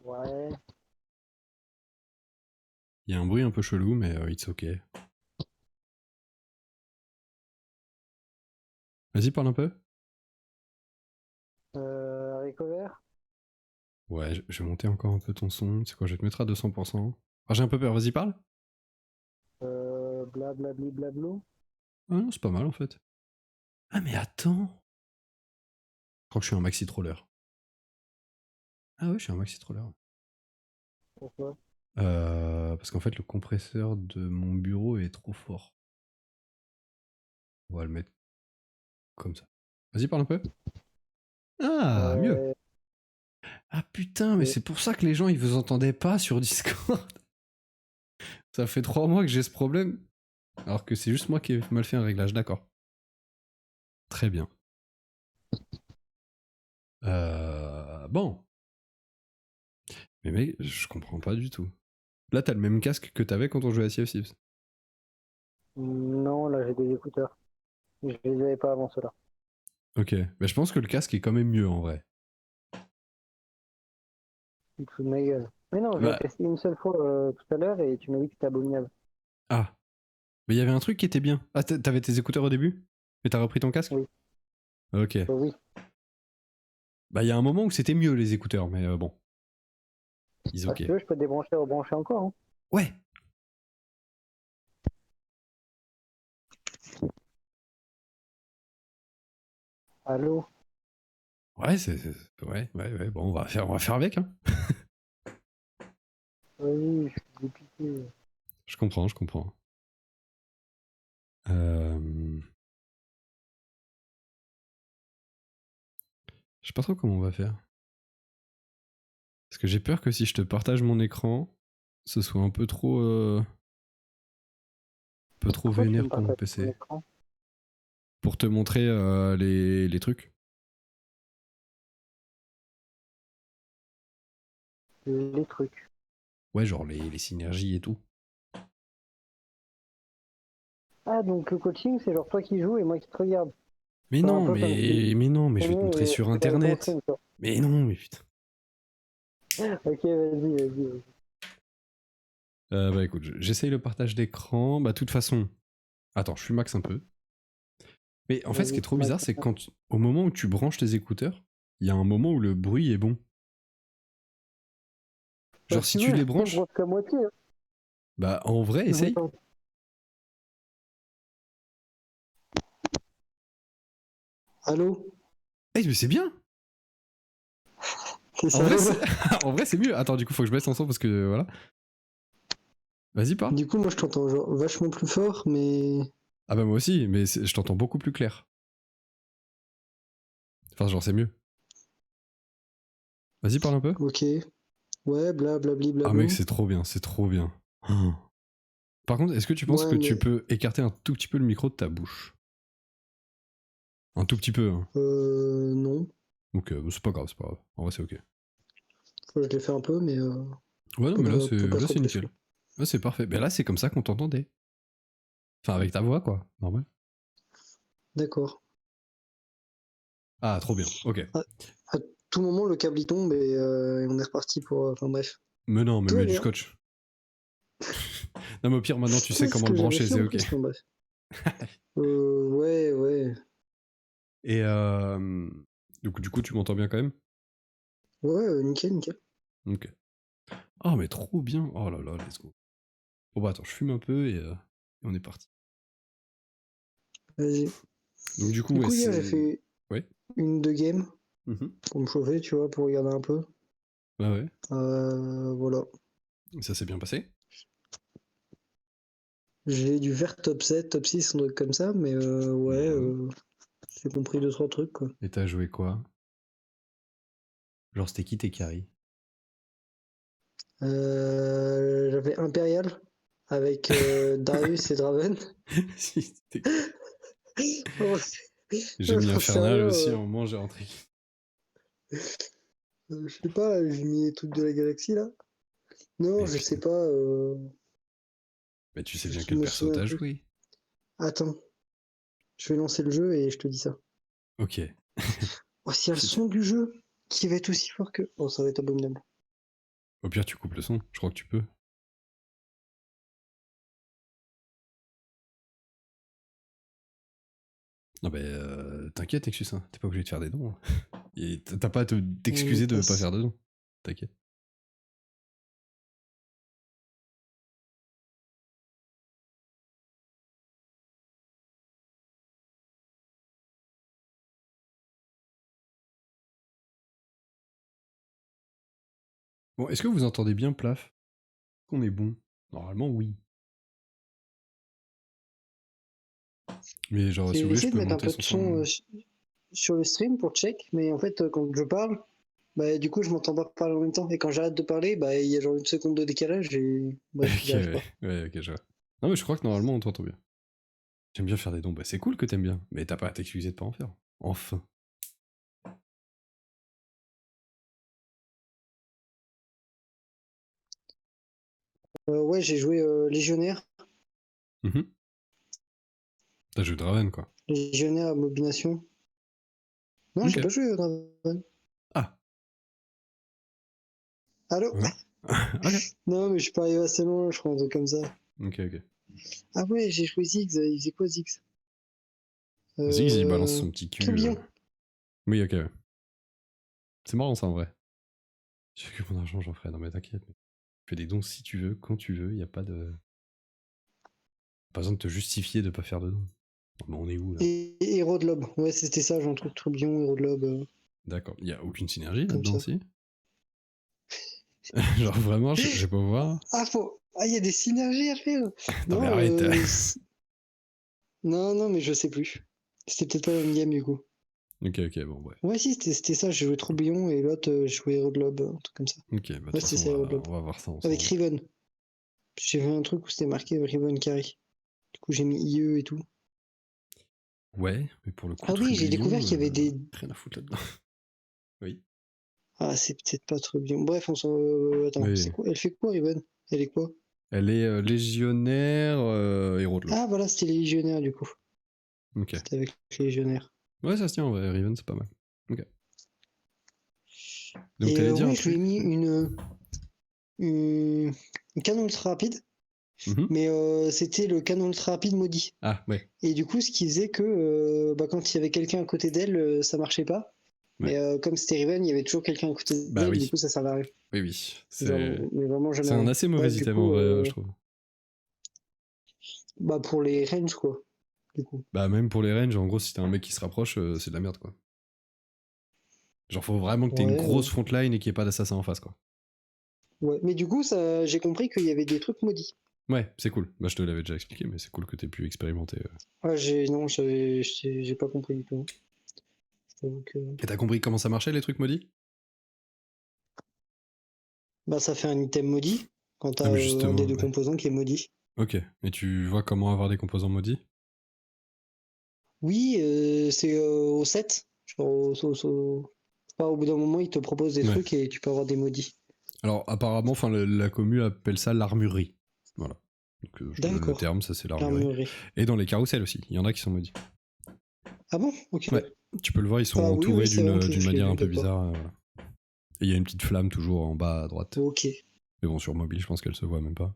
Ouais. Il y a un bruit un peu chelou, mais it's ok. Vas-y, parle un peu. Haricot vert. Ouais, je vais monter encore un peu ton son. C'est quoi, je vais te mettre à 200%. Ah, j'ai un peu peur, vas-y, parle. Blablabli blablou. Ah non, c'est pas mal en fait. Ah, mais attends. Je crois que je suis un maxi troller. Ah ouais, je suis un maxi troller. Pourquoi? Parce qu'en fait, le compresseur de mon bureau est trop fort. On va le mettre comme ça. Vas-y, parle un peu. Ah, mieux. Ouais, Ah putain, mais et- c'est pour ça que les gens ils vous entendaient pas sur Discord. Ça fait 3 mois que j'ai ce problème. Alors que c'est juste moi qui ai mal fait un réglage, d'accord. Très bien. Bon. Mais mec, je comprends pas du tout. Là, t'as le même casque que t'avais quand on jouait à Sea of Thieves. Non, là j'ai des écouteurs. Je les avais pas avant cela. Ok, mais je pense que le casque est quand même mieux en vrai. Tu te fous de ma gueule. Mais non, je l'ai Bah, testé une seule fois tout à l'heure et tu m'as dit que c'était abominable. ah. Mais il y avait un truc qui était bien. Ah, t'avais tes écouteurs au début? Et t'as repris ton casque? Oui, Ok. oui. Bah, il y a un moment où c'était mieux les écouteurs, mais bon. Ils Ah, ok. si tu veux, je peux te débrancher et rebrancher encore. Hein. Ouais. Allô? Ouais, ouais. Bon, on va faire avec, hein. Oui, je suis dépiqué. Je comprends, je comprends. Je sais pas trop comment on va faire. Parce que j'ai peur que si je te partage mon écran, ce soit un peu trop Pourquoi tu veux vénère me pour mon partager ton PC. écran? Pour te montrer les trucs. Les trucs. Ouais, genre les synergies et tout. Ah, donc le coaching, c'est genre toi qui joues et moi qui te regarde. Mais Genre un non, peu comme si mais non, mais je vais te montrer et sur tu regardes ton internet. stream, quoi. Mais non, mais putain. Ok, vas-y. Bah écoute, j'essaye le partage d'écran. Bah de toute façon, attends, je suis max un peu. Mais en fait, ce qui est Vas-y, trop Max. bizarre, c'est que au moment où tu branches tes écouteurs, il y a un moment où le bruit est bon. Bah, Genre si si tu tu veux, les je te branches, brosse qu'à moitié. Hein. bah en vrai, essaye. Attends. Allô? Eh mais c'est bien. T'es En vrai, sérieux là? en vrai, c'est mieux. Attends, du coup, faut que je baisse en son parce que voilà. Vas-y, parle. Du coup, moi je t'entends genre vachement plus fort, mais. Ah bah moi aussi, mais je t'entends beaucoup plus clair. Enfin, genre, c'est mieux. Vas-y, parle un peu. Ok. Ouais, blablabli Ah mec, blablou. c'est trop bien, c'est trop bien. Oh. Par contre, est-ce que tu penses Ouais, que tu mais. peux écarter un tout petit peu le micro de ta bouche? Un tout petit peu, hein. Non. Donc, c'est pas grave, c'est pas grave. En vrai, c'est ok. Enfin, je l'ai fait un peu, mais. Ouais, non, mais Faut pas là, trop c'est presser. nickel. Là, c'est parfait. Mais là, c'est comme ça qu'on t'entendait. Enfin, avec ta voix, quoi. Normal. D'accord. Ah, trop bien. Ok. À, à tout moment, le câble il tombe et on est reparti pour. Enfin bref. Mais non, mais Tout va mets du bien. scotch. Non, mais au pire, maintenant, tu sais Ouais, c'est ce comment le que j'avais brancher, fait c'est en ok. plus. Enfin bref. Ouais. Et donc, du coup, tu m'entends bien quand même? Ouais, nickel. Ok. Oh, mais trop bien. Oh là là, let's go. Bon, bah, attends, je fume un peu et on est parti. Vas-y. Donc, du coup, Du ouais, coup, hier, j'ai c'est. fait Ouais. une de game Mhm. pour me chauffer, tu vois, pour regarder un peu. Ouais. Voilà. Ça s'est bien passé. J'ai du vert top 7, top 6, un truc comme ça, mais ouais, Ouais. j'ai compris deux trois trucs, quoi. Et t'as joué quoi? Genre, c'était qui tes carry? J'avais Impérial avec Darius et Draven. Si, c'était quoi? Oh, J'ai mis j'en sais Infernal rien. aussi à un moment, j'ai rentré. Je sais pas, j'ai mis les trucs de la galaxie là. Non, Mais je sais putain. pas. Mais tu sais bien Je quel me perso souviens t'as plus. joué. Attends, je vais lancer le jeu et je te dis ça. Ok. Oh, s'il y a le Putain. son du jeu qui va être aussi fort que. Oh, ça va être abominable. Au pire, tu coupes le son. Je crois que tu peux. Non, mais t'inquiète, Nexus, hein, t'es pas obligé de faire des dons. Hein. Et t'as pas à t'excuser de pas faire de dons. T'inquiète. Bon, est-ce que vous entendez bien Plaf? Qu'on est bon? Normalement, oui. Mais genre, si vous J'ai voulez, je essayé de peux mettre un monter peu son de son. son sur le stream pour check, mais en fait, quand je parle, bah, du coup, je m'entends pas parler en même temps. Et quand j'arrête de parler, bah, il y a genre une seconde de décalage et bref, Ok, j'y arrive ouais. pas. Ouais, ok, je vois. Non, mais je crois que normalement, on t'entend bien. J'aime bien faire des dons. Bah, c'est cool que t'aimes bien. Mais t'as pas à t'excuser de pas en faire. Enfin. Ouais, j'ai joué Légionnaire. Mhm. T'as joué Draven, quoi. Légionnaire à Mobilisation. Non, j'ai Ok. pas joué Draven. Ah. Allô? Ouais. Ok. Non, mais je suis pas arrivé assez loin, je crois, un truc comme ça. Ok, ok. Ah ouais, j'ai joué Ziggs. Il faisait quoi, Ziggs? Ziggs, il balance son petit cul. Tourbillon. Oui, ok, ouais. C'est marrant, ça, en vrai. J'ai fait que mon argent, j'en ferai. Non, mais t'inquiète. Fais des dons si tu veux, quand tu veux. Y a pas de. Pas besoin de te justifier de pas faire de dons. Mais on est où, là? Et Héros de l'Aube. Ouais, c'était ça, j'ai un truc Tourbillon, Héros de l'Aube, D'accord. Y a aucune synergie comme là-dedans, ça. aussi? Genre, vraiment, j'ai pas voir. Ah, il y a des synergies à faire. Non, mais Non, arrête. non, mais je sais plus. C'était peut-être pas la même game du coup. Ok, ok, bon, ouais. Ouais, si, c'était ça. J'ai joué Tourbillon et l'autre, j'ai joué Héros de l'Aube, un truc comme ça. Ok, bah de Ouais, toute c'était façon, ça, Héros de l'Aube. on va voir ça Avec ensemble. Riven. J'ai vu un truc où c'était marqué Riven Carry. Du coup, j'ai mis IE et tout. Ouais, mais pour le coup, Ah oui, j'ai Trublion, découvert qu'il y avait des. rien à foutre là-dedans. Oui. Ah, c'est peut-être pas Tourbillon. Bref, on s'en. Attends, Oui. c'est quoi? Elle fait quoi, Riven? Elle est quoi? Elle est légionnaire, héros de l'eau. Ah, voilà, c'était les Légionnaires du coup. Ok. C'était avec les Légionnaires. Ouais, ça se tient en vrai, Riven, c'est pas mal. Ok. Donc Et t'allais dire un ouais, je lui ai truc? mis une canon ultra rapide, Mhm. mais c'était le canon ultra rapide maudit. Ah, ouais. Et du coup, ce qui faisait que quand il y avait quelqu'un à côté d'elle, ça marchait pas. Ouais. Mais comme c'était Riven, il y avait toujours quelqu'un à côté Bah d'elle, du oui. coup, ça servait à rien. Oui, oui. Genre, mais vraiment jamais C'est un rien. assez mauvais Bref, du item en coup, vrai, je trouve. bah pour les ranges, quoi. Du coup. Bah même pour les ranges, en gros, si t'as un mec qui se rapproche, c'est de la merde, quoi. Genre, faut vraiment que t'aies une Ouais, grosse frontline et qu'il n'y ait pas d'assassin en face, quoi. ouais. Mais du coup, ça, j'ai compris qu'il y avait des trucs maudits. Ouais, c'est cool. Bah, je te l'avais déjà expliqué, mais c'est cool que t'aies pu expérimenter. Ah, non, j'ai pas compris du tout. Je t'avoue que. Et t'as compris comment ça marchait, les trucs maudits? Bah, ça fait un item maudit quand Ah, t'as mais un justement, des deux ouais. composants qui est maudit. Ok. Et tu vois comment avoir des composants maudits? Oui, c'est au 7. Genre, enfin, au bout d'un moment, ils te proposent des Ouais. trucs et tu peux avoir des maudits. Alors, apparemment, enfin, la commu appelle ça l'armurerie. Voilà. Donc, je te donne le D'accord. terme, ça c'est l'armurerie. L'armurerie. Et dans les carousels aussi, il y en a qui sont maudits. Ah bon? Ok. Ouais. Tu peux le voir, ils sont Ah oui, entourés c'est vrai, en plus, d'une je l'ai manière vu un peu quelque part. bizarre. Voilà. Et il y a une petite flamme toujours en bas à droite. Ok. Mais bon, sur mobile, je pense qu'elle se voit même pas.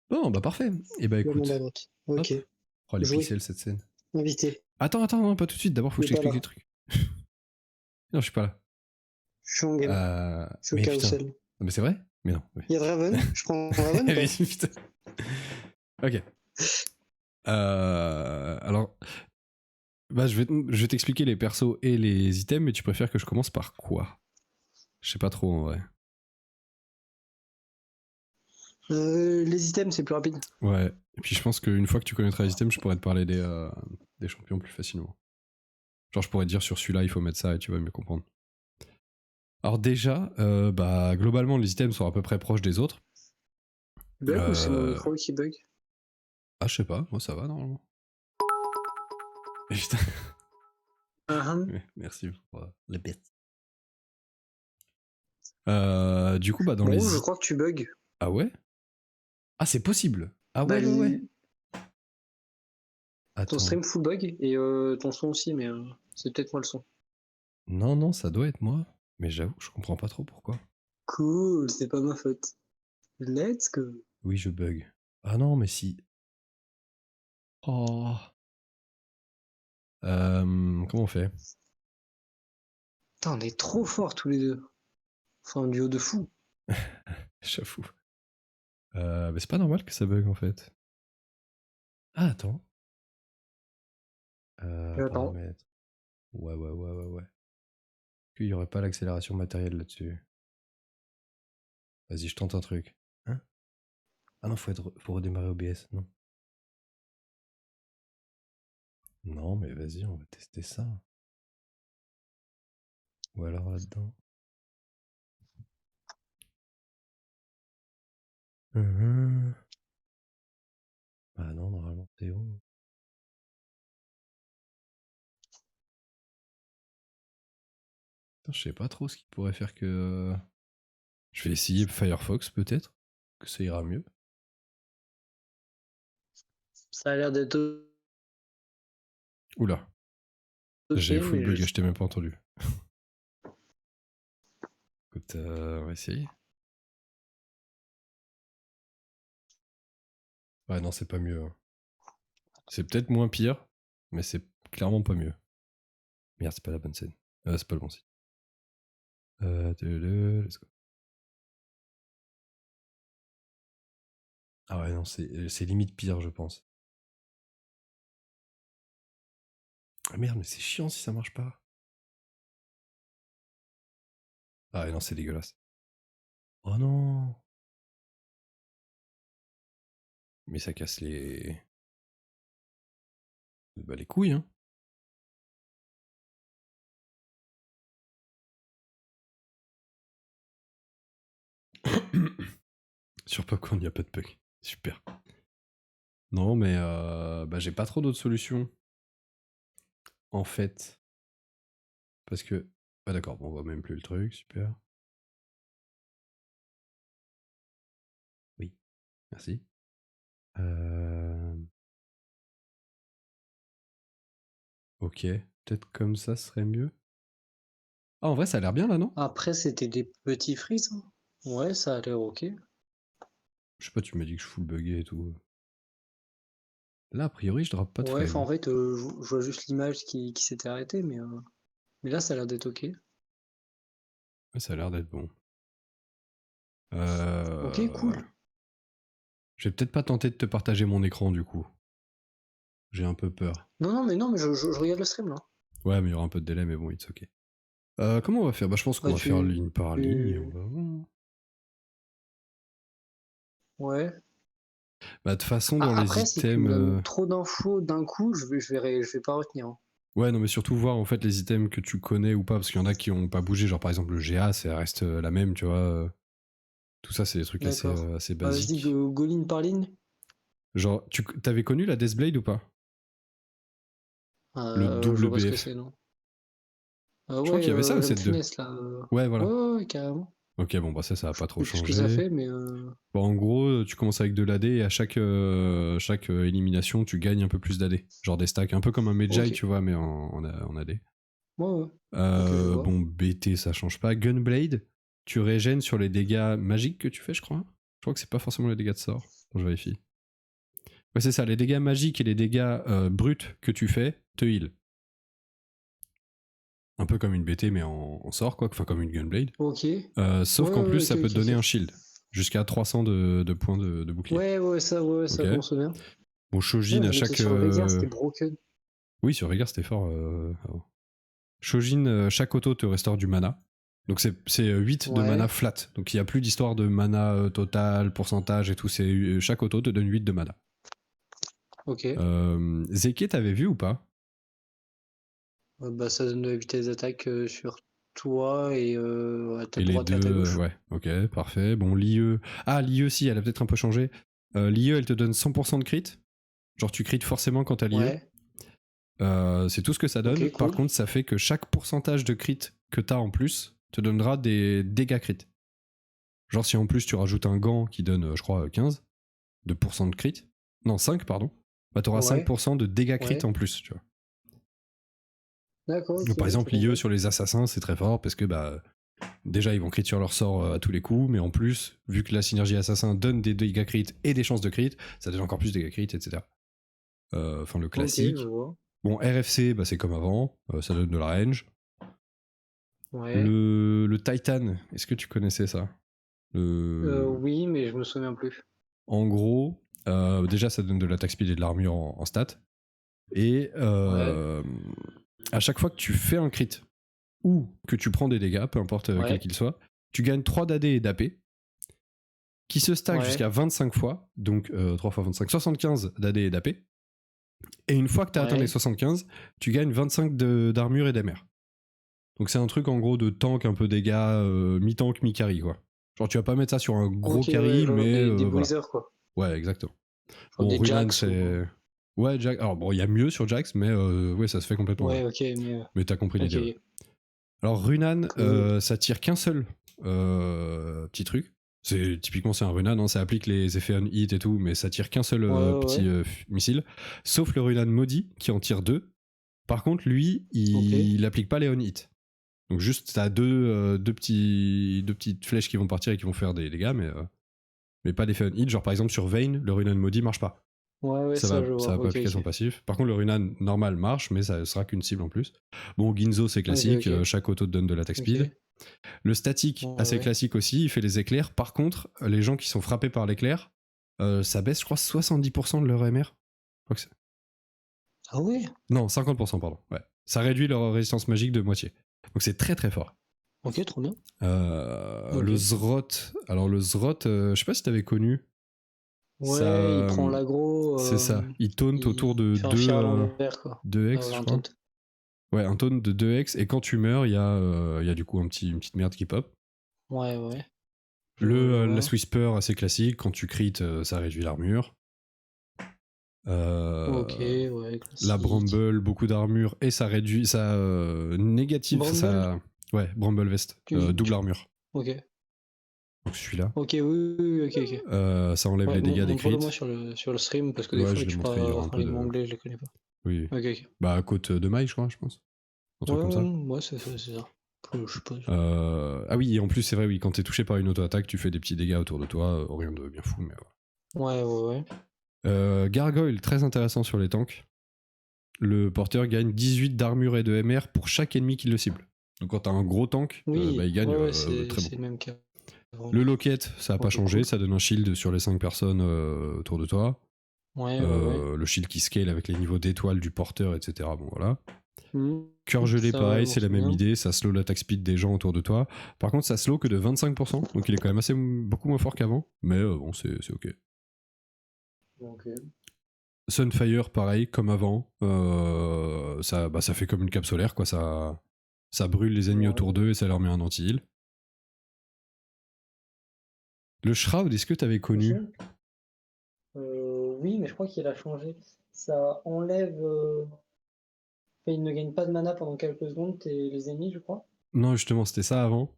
Bon, bah parfait. Et bah Flamme en bas à écoute. droite. Ok. Hop. Oh, les Jouer. pixels cette scène. Invité. Attends, non, pas tout de suite. D'abord, faut que Mais je pas t'explique là. les trucs. Non, je suis pas là. Je suis en game. Je suis au Mais putain. carrousel. Non, mais c'est vrai? Mais non. Oui. Il y a Draven. Je prends Draven ou Mais pas? putain. Ok. Alors, bah, je vais t'expliquer les persos et les items, mais tu préfères que je commence par quoi? Je sais pas trop en vrai. Les items, c'est plus rapide. Ouais. Et puis je pense qu'une fois que tu connaîtras les items, je pourrais te parler des champions plus facilement. Genre, je pourrais te dire sur celui-là, il faut mettre ça et tu vas mieux comprendre. Alors déjà, bah, globalement, les items sont à peu près proches des autres. Bug ou c'est mon micro qui bug? Ah, je sais pas, moi ça va normalement. Putain. Merci pour les bêtes. Du coup, bah dans Bon, les... je crois que tu bugs. Ah ouais? Ah, c'est possible. Ah Bah, ouais, ouais, ouais. ton Attends. stream full bug et ton son aussi, mais c'est peut-être moi le son. Non, non, ça doit être moi. Mais j'avoue, je comprends pas trop pourquoi. Cool, c'est pas ma faute. Let's go. Oui, je bug. Ah non, mais si... Oh. Comment on fait? Putain, on est trop forts tous les deux. Enfin, un duo de fou. J'avoue. Mais c'est pas normal que ça bug en fait. Ah, attends. J'attends. Paramètres. Ouais. Qu'il y aurait pas l'accélération matérielle là-dessus. Vas-y, je tente un truc. Hein? Ah non, faut redémarrer OBS, non. Non, mais vas-y, on va tester ça. Ou alors là-dedans. Ah non, normalement, c'est bon. Je sais pas trop ce qui pourrait faire que... Je vais essayer Firefox, peut-être. Que ça ira mieux. Ça a l'air d'être Oula. ok, J'ai full mais bug, je t'ai même pas entendu. Écoute, on va essayer. Ouais, non, c'est pas mieux. Hein. C'est peut-être moins pire, mais c'est clairement pas mieux. Merde, c'est pas la bonne scène. C'est pas le bon site. Let's go. Ah ouais, non, c'est limite pire, je pense. Ah merde, mais c'est chiant si ça marche pas. Ah ouais, non, c'est dégueulasse. Oh non. Mais ça casse les... Bah, les couilles, hein. Sur Popcorn, il n'y a pas de bug. Super. Non, mais bah, j'ai pas trop d'autres solutions. En fait. Parce que... Ah d'accord, bon, on voit même plus le truc, super. Oui, merci. Ok, peut-être comme ça serait mieux. Ah, en vrai, ça a l'air bien là, non? Après, c'était des petits frises. Hein. Ouais, ça a l'air ok. Je sais pas, tu m'as dit que je full bugué et tout. Là, a priori, je droppe pas de Ouais, enfin, en frame. fait, je vois juste l'image qui s'était arrêtée, mais là, ça a l'air d'être ok. Ouais, ça a l'air d'être bon. Ok, cool. Je vais peut-être pas tenter de te partager mon écran du coup. J'ai un peu peur. Non, mais je regarde le stream là. Ouais, mais il y aura un peu de délai, mais bon, it's ok. Comment on va faire? Bah, je pense qu'on Bah, va faire ligne par ligne et on va voir. Ouais. Bah, de toute façon, dans les Après, si tu me donnes items. trop d'infos d'un coup, je vais pas retenir. Hein. Ouais, non, mais surtout voir en fait les items que tu connais ou pas, parce qu'il y en a qui ont pas bougé. Genre, par exemple, le GA, ça reste la même, tu vois. Tout ça, c'est des trucs D'accord. assez Bah, vas-y, basiques. go ligne par ligne. Genre, t'avais connu la Deathblade ou pas? Le Je vois pas ce que WBF. c'est, non. Je crois Ouais, qu'il y avait ça au la set 2. funeste là. Ouais, Ouais, voilà. ouais, carrément. Ok, bon, bah ça va Je pas trop sais plus ce que ça changer. fait, mais. Bon, en gros, tu commences avec de l'AD et à chaque élimination, tu gagnes un peu plus d'AD. Genre des stacks, un peu comme un Medjay, Ok. tu vois, mais en AD. Ouais, ouais. Ok, je vois. Bon, BT, ça change pas. Gunblade, tu régènes sur les dégâts magiques que tu fais, je crois. Je crois que c'est pas forcément les dégâts de sort. Attends, je vérifie. Ouais, c'est ça, les dégâts magiques et les dégâts bruts que tu fais te heal. Un peu comme une BT, mais en sort, quoi. Enfin, comme une Gunblade. Ok. Sauf qu'en plus, Ouais, ça ok, peut te ok, donner ok. un shield. Jusqu'à 300 de points de bouclier. Ouais, Ok. ça, je m'en souviens. Bon, Ouais, Shojin à je m'étais chaque. sur Veigar, c'était broken. Oui, sur Régard, c'était fort. Shojin, chaque auto te restaure du mana. Donc c'est 8 de mana Ouais, flat. Donc il n'y a plus d'histoire de mana total, pourcentage et tout. Chaque auto te donne 8 de mana. ok. Zeke, t'avais vu ou pas? Bah, ça donne de la vitesse d'attaque sur toi et à ta Et les droite et à ta deux, gauche. ouais, ok, parfait. Bon, l'IE. Ah, l'IE, si, elle a peut-être un peu changé. L'IE, elle te donne 100% de crit. Genre, tu crites forcément quand t'as l'IE. Ouais, C'est tout ce que ça donne. ok, Par cool. contre, ça fait que chaque pourcentage de crit que t'as en plus te donnera des dégâts crit. Genre, si en plus tu rajoutes un gant qui donne, je crois, 15 de pourcent de crit. Non, 5, pardon. Bah, t'auras Ouais, 5% de dégâts crit ouais. en plus, tu vois. D'accord, Donc, par ok, j'ai exemple, l'IE compris. sur les assassins, c'est très fort parce que, bah, déjà, ils vont crit sur leur sort à tous les coups, mais en plus, vu que la synergie assassin donne des dégâts crit et des chances de crit, ça donne encore plus de dégâts crit, etc. Enfin, le Ok, je classique. vois. Bon, RFC, bah, c'est comme avant, ça donne de la range. Ouais. Le Titan, est-ce que tu connaissais ça? Oui, mais je me souviens plus. En gros, déjà, ça donne de l'attaque speed et de l'armure en stats. Et à chaque fois que tu fais un crit ou que tu prends des dégâts, peu importe quel qu'il soit, tu gagnes 3 d'AD et d'AP qui se stack jusqu'à 25 fois, donc 3 fois 25, 75 d'AD et d'AP. Et une fois que tu as atteint les 75, tu gagnes 25 d'armure et d'MR. Donc c'est un truc en gros de tank, un peu dégâts, mi-tank, mi-carry quoi. Genre tu vas pas mettre ça sur un gros carry, mais des voilà. bruisers quoi. Ouais, exactement. Genre bon, des Runan, Jax c'est... Ouais, Jax. Alors bon, il y a mieux sur Jax, mais ouais, ça se fait complètement. Ouais, ok, mais t'as compris l'idée. okay. Ouais. Alors Runan, Cool. ça tire qu'un seul petit truc. Typiquement, c'est un Runan, hein, ça applique les effets on hit et tout, mais ça tire qu'un seul petit missile. Sauf le Runan maudit qui en tire 2. Par contre, lui, il n'applique pas les on hit. Donc juste, t'as deux petites flèches qui vont partir et qui vont faire des dégâts, mais pas d'effet on hit. Genre par exemple sur Vayne, le Runan maudit marche pas. Ouais, ça va pas appliquer son passif. Par contre, le Runan normal marche, mais ça sera qu'une cible en plus. Bon, Ginzo, c'est classique. Chaque auto te donne de l'attaque speed. Le statique, assez classique aussi. Il fait les éclairs. Par contre, les gens qui sont frappés par l'éclair, ça baisse, je crois, 70% de leur MR. Je crois que c'est... Ah ouais? Non, 50%, pardon. Ouais. Ça réduit leur résistance magique de moitié. Donc c'est très très fort. Ok, trop bien. Le Zrot. Alors le Zrot, je sais pas si t'avais connu. Ouais, ça, il prend l'aggro. C'est ça. Il taunt autour de 2x, je crois. Ouais, un taunt de 2x. Et quand tu meurs, il y a du coup une petite merde qui pop. Ouais, ouais. La Whisper, assez classique. Quand tu crit, ça réduit l'armure. Ok, ouais. Classique. La Bramble, beaucoup d'armure. Et ça réduit. Ça négatif. Bramble ça... Ouais, Bramble Vest. Double armure. Ok. Donc celui-là. Ok, oui, ok. Ça enlève les dégâts des crits. Montre-le-moi sur le stream parce que des fois tu parles les mots anglais, je les connais pas. Oui. Ok. Bah, côte de maille, je crois, je pense. Un truc comme ça. Ouais, c'est ça. Je suppose. Ah oui, et en plus, c'est vrai, oui, quand t'es touché par une auto-attaque, tu fais des petits dégâts autour de toi, rien de bien fou, mais voilà. Ouais. Gargoyle, très intéressant sur les tanks. Le porteur gagne 18 d'armure et de MR pour chaque ennemi qui le cible. Donc quand t'as un gros tank, il gagne très bon. Même cas. Le locket, ça n'a pas changé, ça donne un shield sur les 5 personnes autour de toi. Ouais. Le shield qui scale avec les niveaux d'étoiles du porteur, etc. Bon, voilà. Cœur gelé, pareil, c'est la même idée, ça slow l'attaque speed des gens autour de toi. Par contre, ça slow que de 25%, donc il est quand même beaucoup moins fort qu'avant, mais bon, c'est ok. Sunfire, pareil, comme avant, ça fait comme une cape solaire, quoi, ça brûle les ennemis autour d'eux et ça leur met un anti-heal. Le Shroud, est-ce que tu avais connu? Oui, mais je crois qu'il a changé. Ça enlève... il ne gagne pas de mana pendant quelques secondes, les ennemis, je crois. Non, justement, c'était ça avant,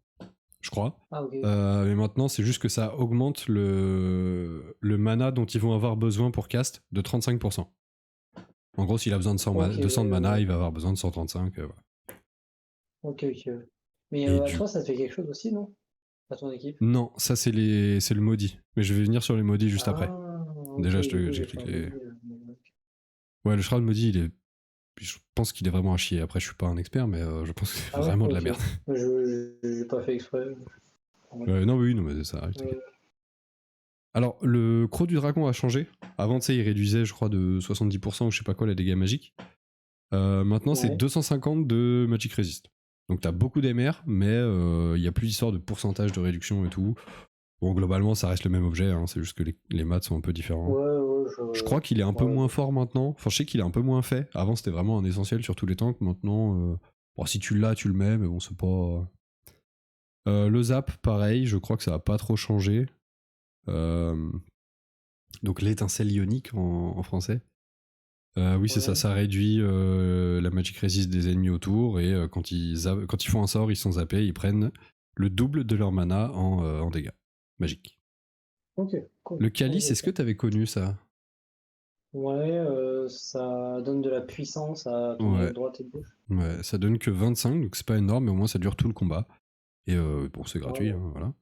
je crois. Ah, ok. Mais maintenant, c'est juste que ça augmente le mana dont ils vont avoir besoin pour cast de 35%. En gros, s'il a besoin de 200 de mana, il va avoir besoin de 135. Voilà. Ok. Mais à toi, ça te fait quelque chose aussi, non? À ton équipe? Non, ça c'est le maudit. Mais je vais venir sur les maudits juste après. Déjà, j'explique les... Ouais, le Shroud maudit, je pense qu'il est vraiment à chier. Après, je suis pas un expert, mais je pense que c'est vraiment de la merde. J'ai pas fait exprès. Non, mais ça arrive. Alors, le Croc du Dragon a changé. Avant, tu sais, il réduisait, je crois, de 70% ou je sais pas quoi, les dégâts magiques. Maintenant, c'est 250 de Magic Resist. Donc, t'as beaucoup d'MR, mais il y a plus d'histoire de pourcentage de réduction et tout. Bon, globalement, ça reste le même objet, hein, c'est juste que les maths sont un peu différents. Je crois qu'il est un peu moins fort maintenant. Enfin, je sais qu'il est un peu moins fait. Avant, c'était vraiment un essentiel sur tous les tanks. Maintenant, bon, si tu l'as, tu le mets, mais bon, c'est pas... le zap, pareil, je crois que ça va pas trop changer. Donc l'étincelle ionique en français. Oui, c'est ça, ça réduit la magic resist des ennemis autour, et quand ils font un sort, ils sont zappés, ils prennent le double de leur mana en dégâts magiques. Ok, cool. Le calice, est-ce que tu avais connu ça? Ouais, ça donne de la puissance à ton aile droite et gauche. Ouais, ça donne que 25, donc c'est pas énorme, mais au moins ça dure tout le combat. Et bon, c'est gratuit, hein, voilà.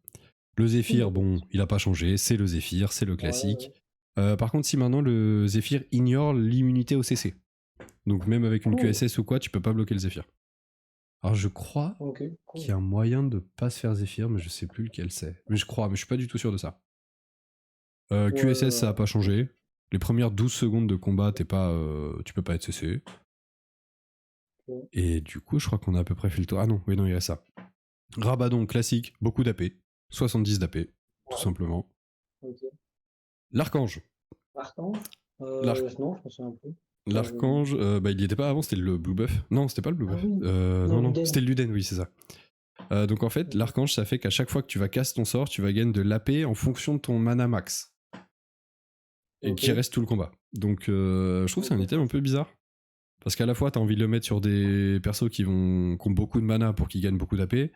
Le Zéphyr, bon, il a pas changé, c'est le Zéphyr, c'est le classique. Par contre, si maintenant le Zéphyr ignore l'immunité au CC. Donc même avec une Cool. QSS ou quoi, tu peux pas bloquer le Zephyr. Alors je crois Ok, cool. qu'il y a un moyen de pas se faire Zephyr, mais je sais plus lequel c'est. Mais je crois, mais je suis pas du tout sûr de ça. QSS, ça a pas changé. Les premières 12 secondes de combat, tu peux pas être CC. Ok. Et du coup, je crois qu'on a à peu près fait le tour. Ah non, oui, non, il y a ça. Rabadon, classique, beaucoup d'AP. 70 d'AP, tout simplement. Ok. L'Archange. Archange L'arc- Non, je me souviens un peu. L'Archange, il y était pas avant, c'était le Blue Buff. Non, c'était pas le Blue Ah Buff. oui. Non, Luden. c'était le Luden, oui, c'est ça. Donc en fait, l'Archange, ça fait qu'à chaque fois que tu vas cast ton sort, tu vas gagner de l'AP en fonction de ton mana max. Et qui reste tout le combat. Donc je trouve que c'est un item un peu bizarre. Parce qu'à la fois, t'as envie de le mettre sur des persos qui ont beaucoup de mana pour qu'ils gagnent beaucoup d'AP.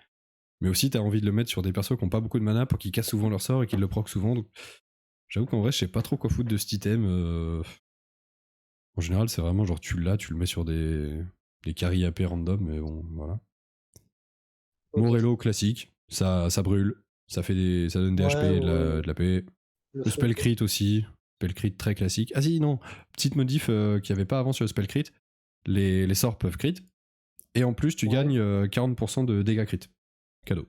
Mais aussi, t'as envie de le mettre sur des persos qui ont pas beaucoup de mana pour qu'ils cassent souvent leur sort et qu'ils le proc souvent. Donc j'avoue qu'en vrai, je sais pas trop quoi foutre de cet item. En général, c'est vraiment genre tu l'as, tu le mets sur des carry AP random, mais bon, voilà. Morello classique, ça brûle, ça donne des HP, de l'AP. Le spell crit aussi, spell crit très classique. Ah si, non, petite modif qu'il n'y avait pas avant sur le spell crit. Les sorts peuvent crit. Et en plus, tu gagnes 40% de dégâts crit. Cadeau.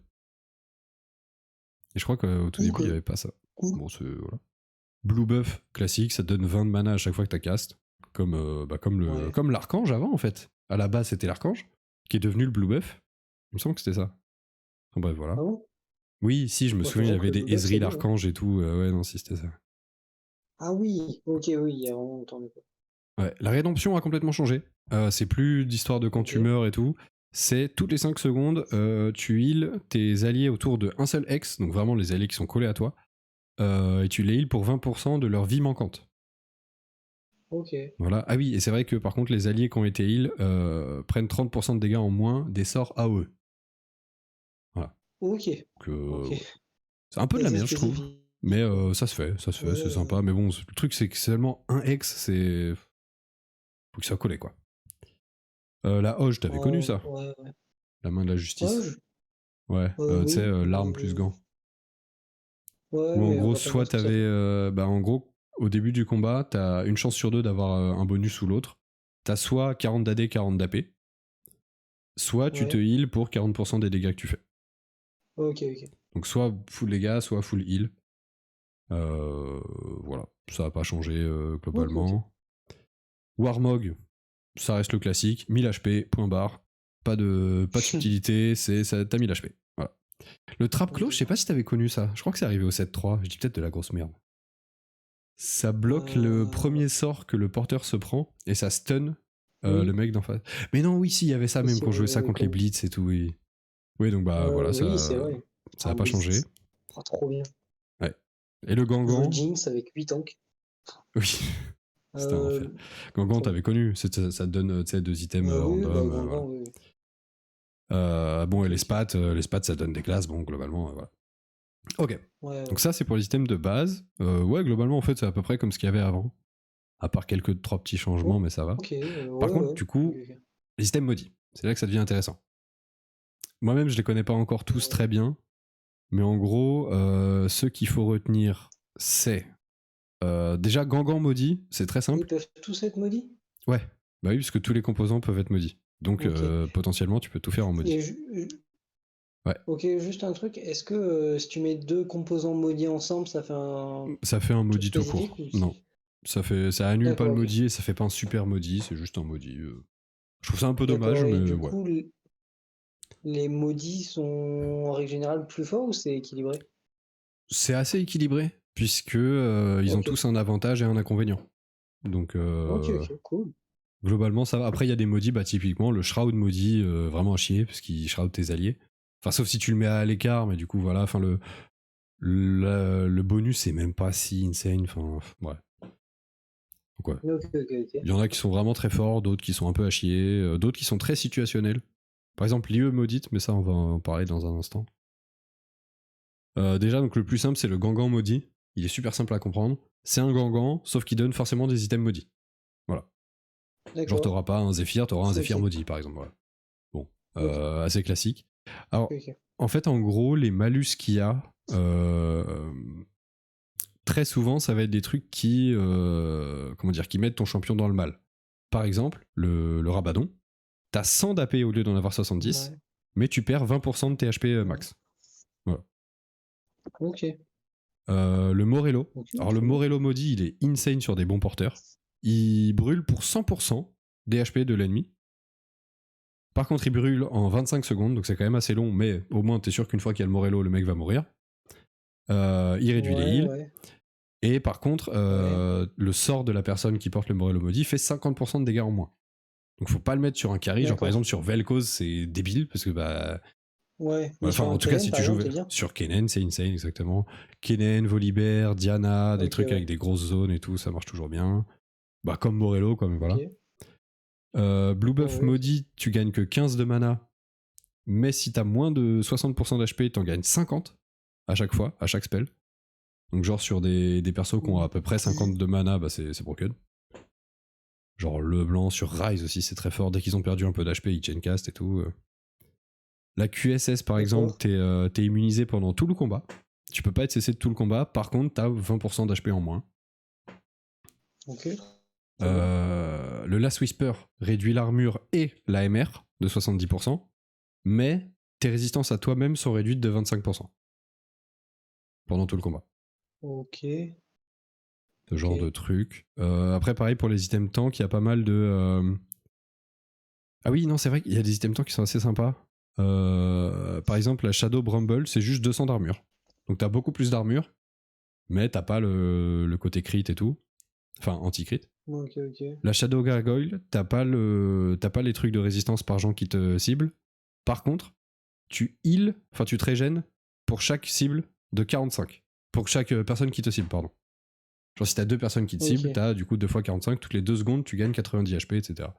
Et je crois qu'au tout début, il n'y avait pas ça. Bon, c'est voilà. Blue buff classique, ça te donne 20 de mana à chaque fois que tu cast. Comme l'archange avant, en fait. À la base, c'était l'archange, qui est devenu le blue buff. Il me semble que c'était ça. Enfin, bref, voilà. Ah bon? Oui, si, je me souviens, il y avait des Ezreal l'archange et tout. Ouais, non, si, c'était ça. Ah oui, ok, oui, il y a vraiment longtemps. Ouais, la rédemption a complètement changé. C'est plus d'histoire de quand tu meurs et tout. C'est toutes les 5 secondes, tu heals tes alliés autour de un seul hex, donc vraiment les alliés qui sont collés à toi, et tu les heals pour 20% de leur vie manquante. Ok. Voilà. Ah oui, et c'est vrai que par contre, les alliés qui ont été heal prennent 30% de dégâts en moins des sorts AOE. Voilà. Ok. Donc, ouais. C'est un peu de la merde, je trouve. Mais ça se fait, c'est sympa. Mais bon, le truc, c'est que seulement un hex, c'est. Faut que ça collé, quoi. La Hoge, t'avais connu ça? Ouais. La main de la justice. Ouais, tu sais, l'arme plus gant. Ouais, où en mais gros, rappelle-moi soit ce que ça t'avais. En gros, au début du combat, t'as une chance sur deux d'avoir un bonus ou l'autre. T'as soit 40 d'AD, 40 d'AP, soit tu te heal pour 40% des dégâts que tu fais. Ok. Donc soit full dégâts, soit full heal. Voilà, ça n'a pas changé globalement. Warmog, ça reste le classique, 1000 HP, point barre. Pas de subtilité, t'as 1000 HP. Voilà. Le trap close, je sais pas si t'avais connu ça. Je crois que c'est arrivé au 7-3. Je dis peut-être de la grosse merde. Ça bloque le premier sort que le porteur se prend et ça stun le mec d'en face. Mais non, oui, si, il y avait ça même quand je jouais ça contre les blitz et tout. Oui, donc voilà, ça n'a pas changé. Oh, trop bien. Ouais. Et le Gangan. Jinx avec 8 tanks. Oui. C'était un enfer. Gangan, t'avais connu. Ça te donne 2 items random. Bon, et les spats, ça donne des classes. Bon, globalement, voilà. Ok. Donc ça, c'est pour les items de base. Ouais, globalement, en fait, c'est à peu près comme ce qu'il y avait avant. À part quelques 3 petits changements, mais ça va. Par contre, du coup, les items maudits. C'est là que ça devient intéressant. Moi-même, je les connais pas encore tous très bien. Mais en gros, ceux qu'il faut retenir, c'est... déjà, Gangan maudit, c'est très simple. Ils peuvent tous être maudits? Ouais. Bah oui, parce que tous les composants peuvent être maudits. Donc, potentiellement, tu peux tout faire en maudit. Ouais. Ok, juste un truc. Est-ce que si tu mets 2 composants maudits ensemble, ça fait un... Ça fait un maudit tout court. Non. Ça annule pas le maudit et ça fait pas un super maudit, c'est juste un maudit. Je trouve ça un peu dommage, mais du coup, les maudits sont en règle générale plus forts ou c'est équilibré? C'est assez équilibré, puisque ils ont tous un avantage et un inconvénient. Donc, ok, cool. Globalement, ça va. Après, il y a des maudits, typiquement, le Shroud maudit, vraiment à chier, parce qu'il shroud tes alliés. Enfin, sauf si tu le mets à l'écart, mais du coup, voilà. Enfin, le bonus, c'est même pas si insane. Enfin, ouais. Donc, ouais. Il y en a qui sont vraiment très forts, d'autres qui sont un peu à chier, d'autres qui sont très situationnels. Par exemple, l'IE maudite, mais ça, on va en parler dans un instant. Déjà, donc le plus simple, c'est le Gangan maudit. Il est super simple à comprendre. C'est un Gangan, sauf qu'il donne forcément des items maudits. Voilà. Genre, t'auras pas un Zephyr, t'auras un Zephyr maudit, par exemple. Voilà. Bon, assez classique. Alors, en fait, en gros, les malus qu'il y a, très souvent, ça va être des trucs qui mettent ton champion dans le mal. par exemple, le Rabadon, t'as 100 d'AP au lieu d'en avoir 70, Ouais. mais tu perds 20% de THP max. Ok. Le Morello. Ok, Alors le très bien. Morello maudit, il est insane sur des bons porteurs. Il brûle pour 100% des HP de l'ennemi. Par contre, il brûle en 25 secondes, donc c'est quand même assez long, mais au moins t'es sûr qu'une fois qu'il y a le Morello, le mec va mourir. Il réduit les heals. Ouais. Et par contre, le sort de la personne qui porte le Morello maudit fait 50% de dégâts en moins. Donc faut pas le mettre sur un carry. Genre par D'accord. exemple sur Vel'Koz, c'est débile parce que bah. Ouais. Mais Enfin, sur en un tout cas, Kennen, si par tu joues exemple, t'es bien. sur Kennen, c'est insane, exactement. Kennen, Volibear, Diana, des Ok, trucs ouais. avec des grosses zones et tout, ça marche toujours bien. Bah, comme Morello, quoi, mais voilà. Blue Buff Ouais, ok. maudit, tu gagnes que 15 de mana, mais si t'as moins de 60% d'HP, t'en gagnes 50 à chaque fois, à chaque spell. Donc, genre, sur des persos qui ont à peu près 50 de mana, bah, c'est broken. Genre, Leblanc sur Ryze aussi, c'est très fort. Dès qu'ils ont perdu un peu d'HP, ils chaincast et tout. La QSS, par exemple, D'accord. t'es immunisé pendant tout le combat. Tu peux pas être cessé de tout le combat. Par contre, t'as 20% d'HP en moins. Ok. Très bien. Le Last Whisper réduit l'armure et l'AMR de 70%, mais tes résistances à toi-même sont réduites de 25% pendant tout le combat. Ok. Ce genre Ok. de truc. Après, pareil pour les items tank, il y a pas mal de. Ah oui, non, c'est vrai qu'il y a des items tank qui sont assez sympas. Par exemple, la Shadow Bramble, c'est juste 200 d'armure. Donc t'as beaucoup plus d'armure, mais t'as pas le côté crit et tout. Enfin, anti-crit. Ok. La Shadow Gargoyle, t'as pas les trucs de résistance par gens qui te ciblent. Par contre, tu heal, enfin tu te régènes pour chaque cible de 45. Pour chaque personne qui te cible, pardon. Genre si t'as 2 personnes qui te ciblent, Ok. t'as du coup 2 fois 45, toutes les 2 secondes tu gagnes 90 HP, etc.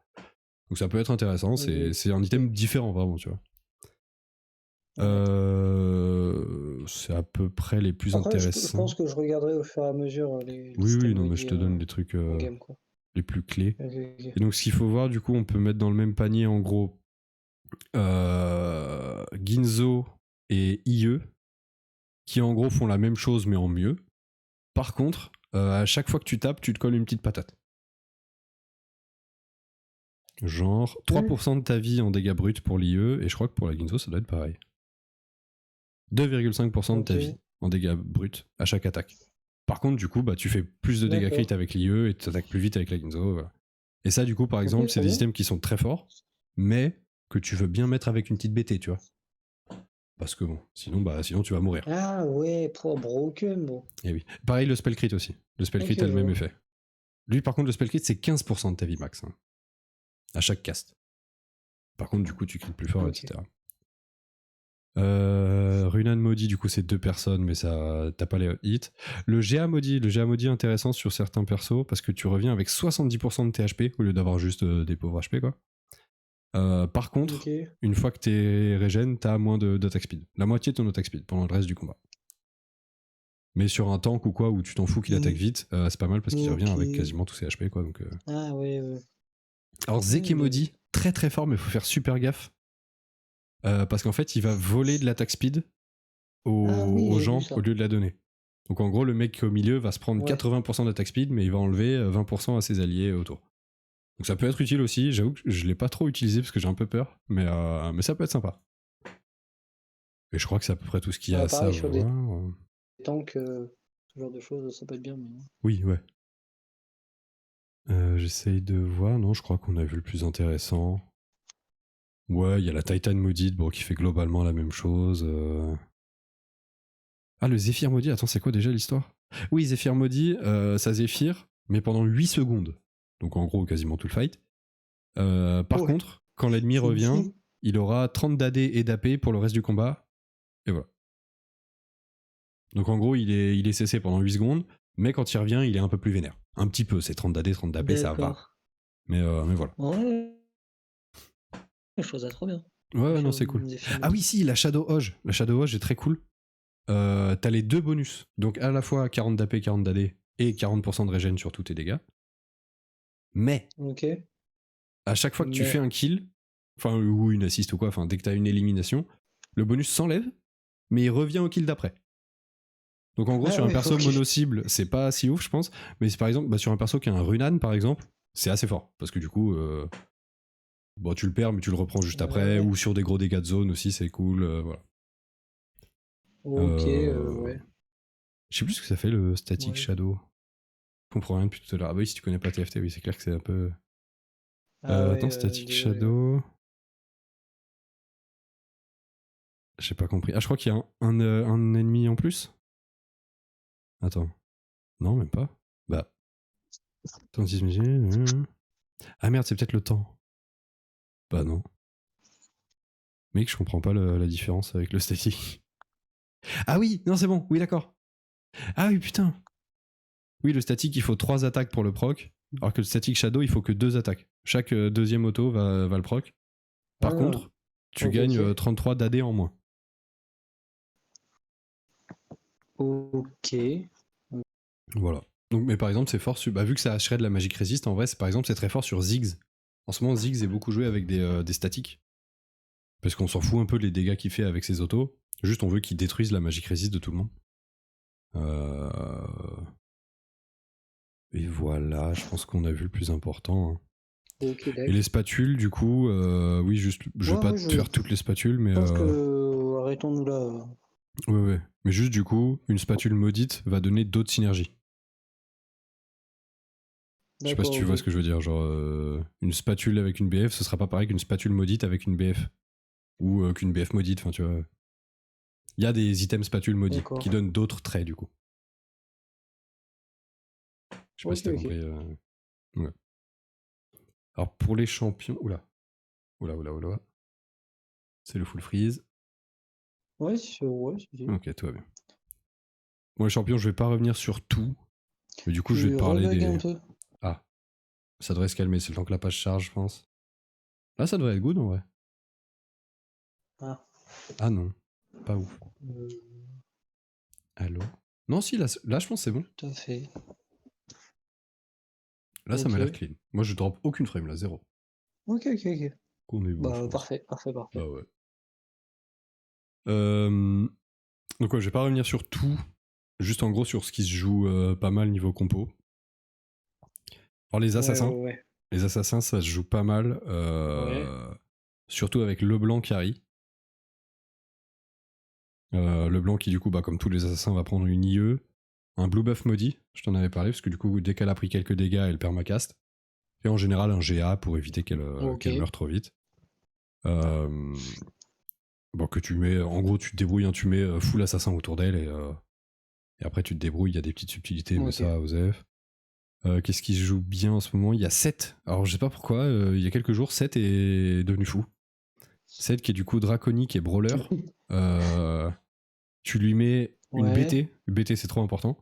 Donc ça peut être intéressant, c'est un item différent vraiment, tu vois. Ouais. C'est à peu près les plus Après, je intéressants. pense que je regarderai au fur et à mesure les Oui, systèmes non, mais je maudits te donne les trucs en game, quoi. les plus clés. Ok. Et donc, ce qu'il faut voir, du coup, on peut mettre dans le même panier, en gros, Ginzo et IE, qui en gros font la même chose, mais en mieux. Par contre, à chaque fois que tu tapes, tu te colles une petite patate. Genre 3% de ta vie en dégâts bruts pour l'IE, et je crois que pour la Ginzo, ça doit être pareil. 2,5% de ta Ok. vie en dégâts bruts à chaque attaque. Par contre, du coup, bah, tu fais plus de dégâts crit D'accord. avec l'IE et tu attaques plus vite avec la Ginzo. Voilà. Et ça, du coup, par Ok, exemple, c'est trop des bien. items qui sont très forts, mais que tu veux bien mettre avec une petite BT, tu vois. Parce que bon, sinon tu vas mourir. Ah ouais, pro broken, bon. Et oui. Pareil, le spell crit aussi. Le spell Ok, crit a le je même vois. effet. Lui, par contre, le spell crit, c'est 15% de ta vie max. Hein, à chaque cast. Par contre, du coup, tu crit plus fort, Ok. etc. Runan maudit, du coup, c'est 2 personnes, mais ça, t'as pas les hits. Le GA maudit est intéressant sur certains persos parce que tu reviens avec 70% de tes HP au lieu d'avoir juste des pauvres HP, quoi. Par contre, Ok. une fois que t'es régène, t'as moins d'attack speed. La moitié de ton attack speed pendant le reste du combat. Mais sur un tank ou quoi, où tu t'en fous qu'il attaque vite, c'est pas mal parce qu'il revient Ok. avec quasiment tous ses HP, quoi. Donc, Ah ouais. Alors, Zeke est Bien vu. maudit, très très fort, mais faut faire super gaffe. Parce qu'en fait, il va voler de l'attack speed Ah oui, aux j'ai vu gens ça. au lieu de la donner. Donc en gros, le mec au milieu va se prendre Ouais. 80% d'attack speed, mais il va enlever 20% à ses alliés autour. Donc ça peut être utile aussi, j'avoue que je l'ai pas trop utilisé parce que j'ai un peu peur, mais ça peut être sympa. Et je crois que c'est à peu près tout ce qu'il y a Ouais, à pareil, sur des savoir. tanks, ce genre de choses, ça peut être bien. Mais... Oui, ouais. J'essaye de voir, non, je crois qu'on a vu le plus intéressant. Ouais, il y a la Titan Maudite, bon, qui fait globalement la même chose. Ah, le Zephyr maudit, attends, c'est quoi déjà l'histoire? Oui, Zephyr maudit, ça Zephyr, mais pendant 8 secondes. Donc en gros, quasiment tout le fight. Par Ouais. contre, quand l'ennemi C'est revient, fou. il aura 30 d'AD et d'AP pour le reste du combat. Et voilà. Donc en gros, il est cessé pendant 8 secondes, mais quand il revient, il est un peu plus vénère. Un petit peu, c'est 30 d'AD, 30 d'AP, ça va. D'accord. Mais voilà. Ouais. Je trouve ça trop bien. Ouais, non, c'est cool. Ah oui, si, la Shadow Hoge. La Shadow Hoge est très cool. T'as les 2 bonus. Donc à la fois 40 d'AP, 40 d'AD et 40% de régène sur tous tes dégâts. Mais Ok. à chaque fois que tu fais Mais. un kill, enfin, ou une assist ou quoi, enfin, dès que t'as une élimination, le bonus s'enlève, mais il revient au kill d'après. Donc en gros, Ah sur un ouais, perso ok. mono-cible, c'est pas si ouf, je pense. Mais c'est par exemple, sur un perso qui a un Runan, par exemple, c'est assez fort. Parce que du coup, bon, tu le perds, mais tu le reprends juste Ouais, après. ouais. Ou sur des gros dégâts de zone aussi, c'est cool. Voilà. Ok, ouais. Je sais plus ce que ça fait le Static Ouais. Shadow. Je comprends rien depuis tout à l'heure. Ah bah oui, si tu connais pas TFT, oui, c'est clair que c'est un peu. Ah ouais, Attends, Static désolé. Shadow. J'ai pas compris. Ah, je crois qu'il y a un ennemi en plus. Attends. Non, même pas. Bah. Attends, 10 minutes. Ah merde, c'est peut-être le temps. Bah non. Mec, je comprends pas la différence avec le static. Ah oui, non, c'est bon. Oui, d'accord. Ah oui, putain. Oui, le static, il faut 3 attaques pour le proc. Alors que le static shadow, il faut que 2 attaques. Chaque deuxième auto va le proc. Par Ah, contre, tu Ok, gagnes ok. 33 d'AD en moins. ok. Voilà. Donc, mais par exemple, c'est fort sur. Bah, vu que ça shred la magic resist, en vrai, par exemple, c'est très fort sur Ziggs. En ce moment, Ziggs est beaucoup joué avec des statiques. Parce qu'on s'en fout un peu des dégâts qu'il fait avec ses autos. Juste, on veut qu'il détruise la magic resist de tout le monde. Et voilà, je pense qu'on a vu le plus important. Hein. Ok, Et d'accord. les spatules, du coup, oui, juste, je vais Ouais, pas ouais, te je faire toutes les spatules, mais pense que arrêtons-nous là. ouais, ouais. Mais juste, du coup, une spatule maudite va donner d'autres synergies. Je sais pas si D'accord, tu vois ce ok. que je veux dire. Genre, une spatule avec une BF, ce sera pas pareil qu'une spatule maudite avec une BF. Ou qu'une BF maudite, enfin, tu vois. Il y a des items spatules maudits qui D'accord. donnent d'autres traits, du coup. Je sais pas si Ok, t'as ok. compris. Ouais. Alors, pour les champions. Oula. Oula. C'est le full freeze. Ouais, si. Ok, tout va bien. Bon, les champions, je vais pas revenir sur tout. Mais du coup, je vais te Tu parler rebugs un des. peu. Ah, ça devrait se calmer, c'est le temps que la page charge, je pense. Là, ça devrait être good en vrai. Ah. Ah non, pas ouf. Euh, Allô. Non, si, là je pense que c'est bon. tout à fait. Là, ça m'a l'air Ok. clean. Moi, je drop aucune frame, là, zéro. Ok. Qu'on est bon, je Bah, pense. parfait. Bah ouais. Donc, ouais, je vais pas revenir sur tout. Juste en gros sur ce qui se joue pas mal niveau compo. Alors, les assassins. Ouais. Les assassins, ça se joue pas mal. Ouais. Surtout avec Leblanc qui arrive. Leblanc qui, du coup, bah, comme tous les assassins, va prendre une IE. Un blue buff maudit, je t'en avais parlé, parce que du coup, dès qu'elle a pris quelques dégâts, elle perd ma cast. Et en général, un GA pour éviter Ok. qu'elle meure trop vite. Bon, que tu mets, en gros, tu te débrouilles, hein, tu mets full assassin autour d'elle et après tu te débrouilles. Il y a des petites subtilités, mais Ok. ça, Osef. Qu'est-ce qui se joue bien en ce moment? Il y a 7. Alors, je sais pas pourquoi, il y a quelques jours, 7 est devenu fou. 7 qui est du coup draconique et brawler. Tu lui mets une Ouais. BT. BT, c'est trop important.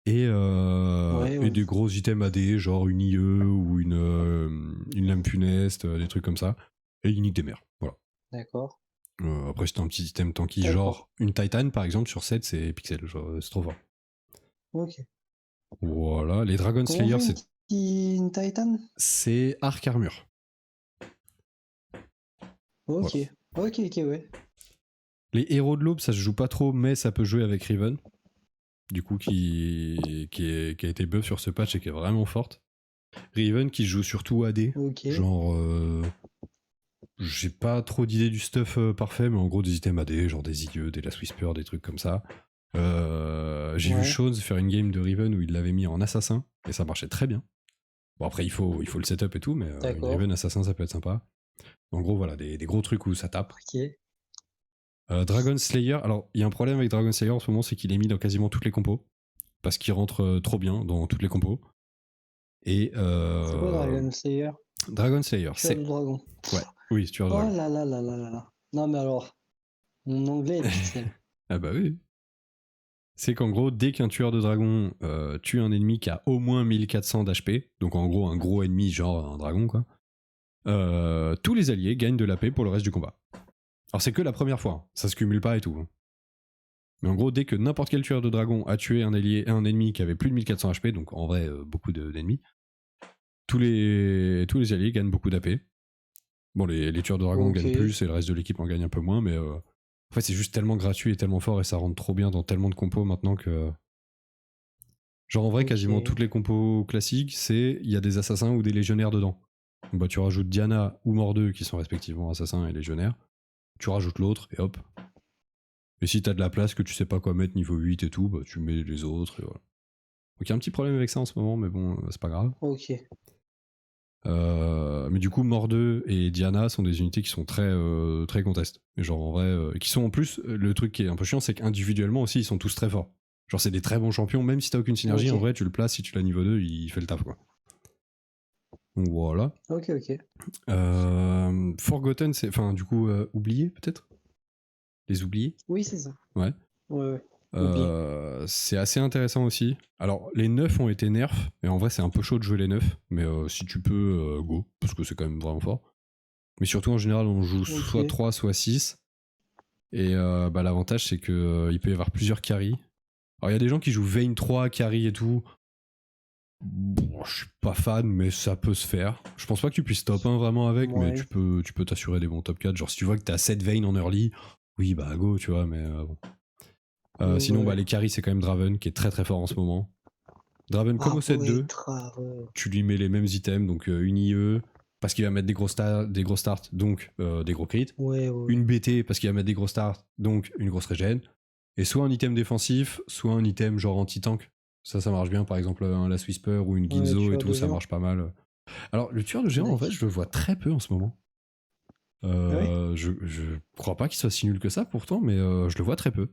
Et Ouais. des gros items AD, genre une IE ou une lame funeste, des trucs comme ça. Et il nique des mers. Voilà. D'accord. Après, c'était un petit item tanky, D'accord. genre une Titan par exemple, sur 7, c'est pixel. C'est trop fort. Ok. Voilà. Les Dragon Comment on Slayer, fait une Titan? c'est arc armure. Ok. Voilà. Ok, ouais. Les héros de l'aube, ça se joue pas trop, mais ça peut jouer avec Riven. Du coup, qui a été buff sur ce patch et qui est vraiment forte. Riven qui joue surtout AD. Ok. Genre. J'ai pas trop d'idées du stuff parfait, mais en gros, des items AD, genre des IE, des Last Whisper, des trucs comme ça. J'ai vu Ouais. Shones faire une game de Riven où il l'avait mis en assassin, et ça marchait très bien. Bon, après, il faut le setup et tout, mais une D'accord. Riven assassin, ça peut être sympa. En gros, voilà, des gros trucs où ça tape. Ok. Dragon Slayer, alors, il y a un problème avec Dragon Slayer en ce moment, c'est qu'il est mis dans quasiment toutes les compos, parce qu'il rentre trop bien dans toutes les compos. Et C'est quoi Dragon Slayer? Dragon Slayer, Tueur de c'est. dragon. Ouais, oui, tueur de Oh dragon. là. Non, mais alors, mon anglais est pixel. Ah bah oui. C'est qu'en gros, dès qu'un tueur de dragon tue un ennemi qui a au moins 1400 d'HP, donc en gros un gros ennemi genre un dragon quoi, tous les alliés gagnent de l'AP pour le reste du combat. Alors c'est que la première fois, hein. Ça se cumule pas et tout. Hein. Mais en gros, dès que n'importe quel tueur de dragon a tué un ennemi qui avait plus de 1400 HP, donc en vrai beaucoup d'ennemis, tous les alliés gagnent beaucoup d'AP. Bon, les tueurs de dragon Ok. gagnent plus et le reste de l'équipe en gagne un peu moins, mais en fait c'est juste tellement gratuit et tellement fort et ça rentre trop bien dans tellement de compos maintenant que Genre en vrai, Ok. quasiment toutes les compos classiques, il y a des assassins ou des légionnaires dedans. Donc, bah, tu rajoutes Diana ou Mordeux qui sont respectivement assassins et légionnaires. Tu rajoutes l'autre et hop. Et si t'as de la place que tu sais pas quoi mettre niveau 8 et tout, bah tu mets les autres et voilà. Donc il y a un petit problème avec ça en ce moment, mais bon, c'est pas grave. Ok. Mais du coup, Mordeux et Diana sont des unités qui sont très contestes. Et genre en vrai, et qui sont en plus, le truc qui est un peu chiant, c'est qu'individuellement aussi, ils sont tous très forts. Genre c'est des très bons champions, même si t'as aucune synergie, Ok. en vrai, tu le places, si tu l'as niveau 2, il fait le taf quoi. Donc voilà. Ok. Forgotten, c'est. Enfin, du coup, oublié peut-être. Les oubliés. Oui, c'est ça. Ouais. Ouais. Oublié. C'est assez intéressant aussi. Alors, les neufs ont été nerfs, et en vrai, c'est un peu chaud de jouer les neufs, mais si tu peux, go, parce que c'est quand même vraiment fort. Mais surtout, en général, on joue soit Ok. 3, soit 6. Et bah, l'avantage, c'est qu'il peut y avoir plusieurs carries. Alors, il y a des gens qui jouent Vayne 3, carry et tout. Bon, je suis pas fan, mais ça peut se faire. Je pense pas que tu puisses top 1 vraiment avec, mais Ouais. tu peux t'assurer des bons top 4. Genre, si tu vois que t'as 7 Vayne en early, oui, bah go, tu vois, mais bon. Sinon, bah, Ouais. les carries, c'est quand même Draven qui est très très fort en ce moment. Draven, comme Ah au set ouais, 2, ouais. tu lui mets les mêmes items, donc une IE, parce qu'il va mettre des gros starts, donc des gros crits. Ouais. Une BT, parce qu'il va mettre des gros starts, donc une grosse régène. Et soit un item défensif, soit un item genre anti-tank. Ça marche bien, par exemple un Last Whisper ou une Ouais, Ginzo et tueur tout, de ça géant. marche pas mal. Alors, le tueur de géant, en fait, Nice. je le vois très peu en ce moment. Ah ouais? Je crois pas qu'il soit si nul que ça pourtant, mais je le vois très peu.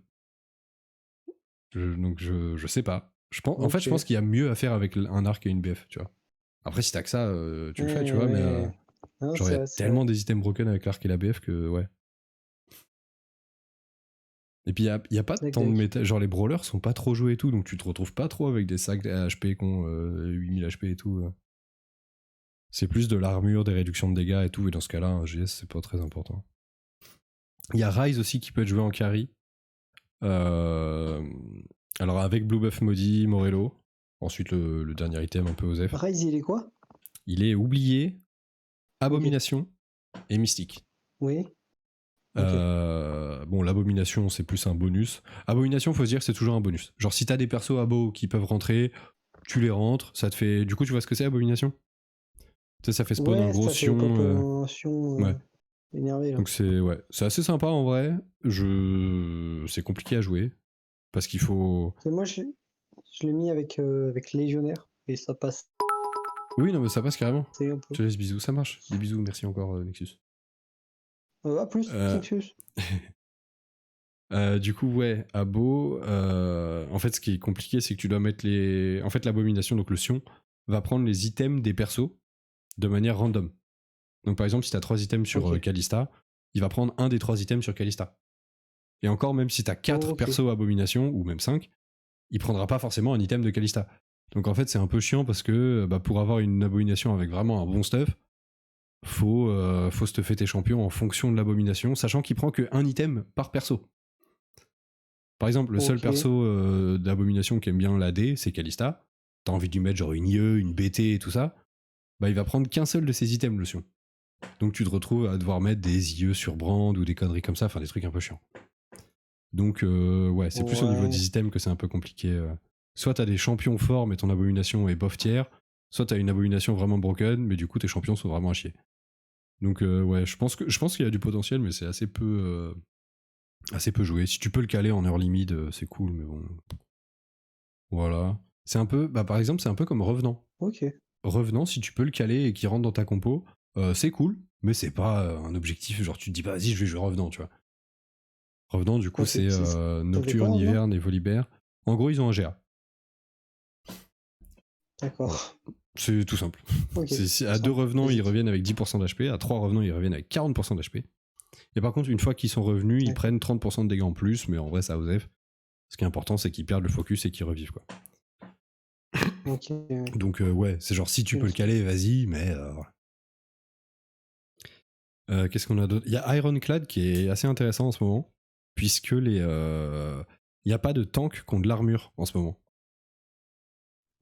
Donc je sais pas. En fait, je pense Ok. qu'il y a mieux à faire avec un arc et une BF, tu vois. Après, si t'as que ça, tu le fais, tu vois, mais Ouais. Non, genre, il y c'est a vrai, c'est vrai. tellement des items broken avec l'arc et la BF que, ouais. Et puis, il y a pas Tac, tant de tac. méta. Genre, les brawlers sont pas trop joués et tout, donc tu te retrouves pas trop avec des sacs HP qui ont 8000 HP et tout. C'est plus de l'armure, des réductions de dégâts et tout, et dans ce cas-là, un GS, c'est pas très important. Il y a Ryze aussi qui peut être joué en carry. Alors, avec Blue Buff Maudit, Morello. Ensuite, le dernier item un peu osef. Ryze, il est quoi? Il est oublié, Ok. Abomination et Mystique. Oui. Ok. Bon, l'abomination, c'est plus un bonus. Abomination, faut se dire que c'est toujours un bonus. Genre, si t'as des persos abo qui peuvent rentrer, tu les rentres, ça te fait. Du coup, tu vois ce que c'est, abomination? Tu sais, ça fait spawn un Ouais, gros ça fait pop sion. un sion Ouais. énervé là. Donc, c'est assez sympa en vrai. C'est compliqué à jouer. Parce qu'il faut. Et moi, je l'ai mis avec Légionnaire et ça passe Oui, non, mais ça passe carrément. un peu. Je te laisse bisous, ça marche. Des bisous, merci encore, Nexus. À plus, Euh, Nexus. Du coup, ouais, abo. En fait, ce qui est compliqué, c'est que tu dois mettre les. En fait, l'abomination, donc le sion, va prendre les items des persos de manière random. Donc, par exemple, si tu as 3 items sur Ok. Kalista, il va prendre un des 3 items sur Kalista. Et encore, même si tu as 4 Ok. persos abomination, ou même 5, il prendra pas forcément un item de Kalista. Donc, en fait, c'est un peu chiant parce que bah, pour avoir une abomination avec vraiment un bon stuff, faut stuffer tes champions en fonction de l'abomination, sachant qu'il prend que un item par perso. Par exemple, le seul Ok. perso d'abomination qui aime bien l'AD, c'est Kalista. T'as envie de lui mettre genre une IE, une BT et tout ça, bah il va prendre qu'un seul de ses items, le sion. Donc tu te retrouves à devoir mettre des IE sur Brand ou des conneries comme ça, enfin des trucs un peu chiants. Donc ouais, c'est plus au niveau Ouais. des items que c'est un peu compliqué. Soit t'as des champions forts, mais ton abomination est bof tiers, soit t'as une abomination vraiment broken, mais du coup tes champions sont vraiment à chier. Donc ouais, je pense qu'il y a du potentiel, mais c'est assez peu joué. Si tu peux le caler en early mid, c'est cool, mais bon. Voilà. C'est un peu, bah par exemple, c'est un peu comme Revenant. Ok. Revenant, si tu peux le caler et qu'il rentre dans ta compo, c'est cool, mais c'est pas un objectif. Genre, tu te dis pas, vas-y, je vais jouer Revenant, tu vois. Revenant, du coup, Ok. c'est Ça fait quoi, Nocturne, non? Hiverne et Volibear. En gros, ils ont un GA. Voilà. D'accord. C'est tout simple. Ok. À 2 Simple. revenants, ils Basique. reviennent avec 10% d'HP. À 3 revenants, ils reviennent avec 40% d'HP. Et par contre, une fois qu'ils sont revenus, ils D'accord. prennent 30% de dégâts en plus, mais en vrai, ça osef. Ce qui est important, c'est qu'ils perdent le focus et qu'ils revivent, quoi. Ok. Donc, ouais, c'est genre, si tu peux le Ok. caler, vas-y, mais qu'est-ce qu'on a d'autre? Il y a Ironclad qui est assez intéressant en ce moment, puisque il n'y a pas de tank qui ont de l'armure en ce moment.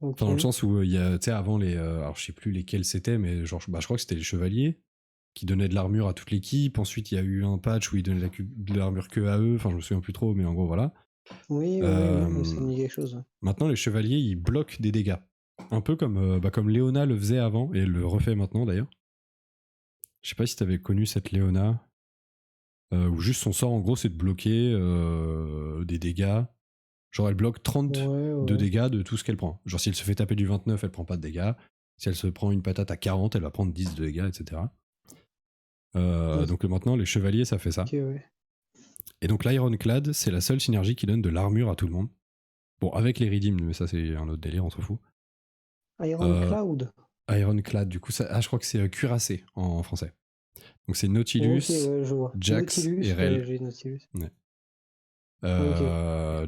Ok. Enfin, dans le sens où il y a, tu sais, avant alors je sais plus lesquels c'était, mais genre, bah, je crois que c'était les chevaliers qui donnaient de l'armure à toute l'équipe. Ensuite, il y a eu un patch où ils donnaient de l'armure que à eux. Enfin, je me souviens plus trop, mais en gros, voilà. Oui, Euh, oui, ça me dit quelque chose. Maintenant, les chevaliers, ils bloquent des dégâts. Un peu comme Léona le faisait avant, et le refait maintenant d'ailleurs. Je sais pas si t'avais connu cette Léona, où juste son sort, en gros, c'est de bloquer des dégâts. Genre, elle bloque 30 de Ouais. dégâts de tout ce qu'elle prend. Genre, si elle se fait taper du 29, elle prend pas de dégâts. Si elle se prend une patate à 40, elle va prendre 10 de dégâts, etc. Donc maintenant, les chevaliers, ça fait ça. Ok, ouais. Et donc l'Ironclad, c'est la seule synergie qui donne de l'armure à tout le monde. Bon, avec les Redeemed, mais ça c'est un autre délire, on s'en fout. Iron Cloud. Ironclad, du coup, je crois que c'est cuirassé en français. Donc c'est Nautilus, Ok, ouais, je vois. Jax Nautilus, et Rel. ouais, j'ai Nautilus.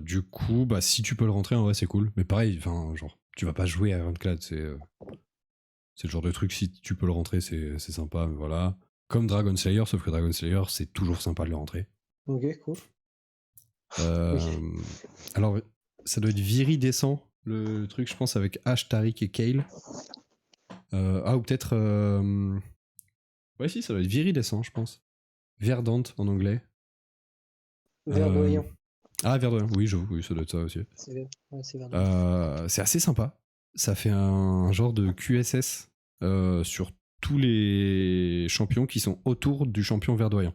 Du coup, bah, si tu peux le rentrer, en vrai, c'est cool. Mais pareil, genre, tu vas pas jouer à Ironclad, c'est le genre de truc, si tu peux le rentrer, c'est sympa, mais voilà. Comme Dragon Slayer, sauf que Dragon Slayer, c'est toujours sympa de le rentrer. Ok, cool. Alors, ça doit être viridescent, le truc, je pense, avec Ash, Taric et Kale. Ou peut-être... Ouais, si, ça doit être viridescent, je pense. Verdante, en anglais. Verdoyant. Verdoyant, oui, j'avoue, oui, ça doit être ça aussi. C'est verdoyant. C'est assez sympa. Ça fait un genre de QSS sur tous les champions qui sont autour du champion verdoyant.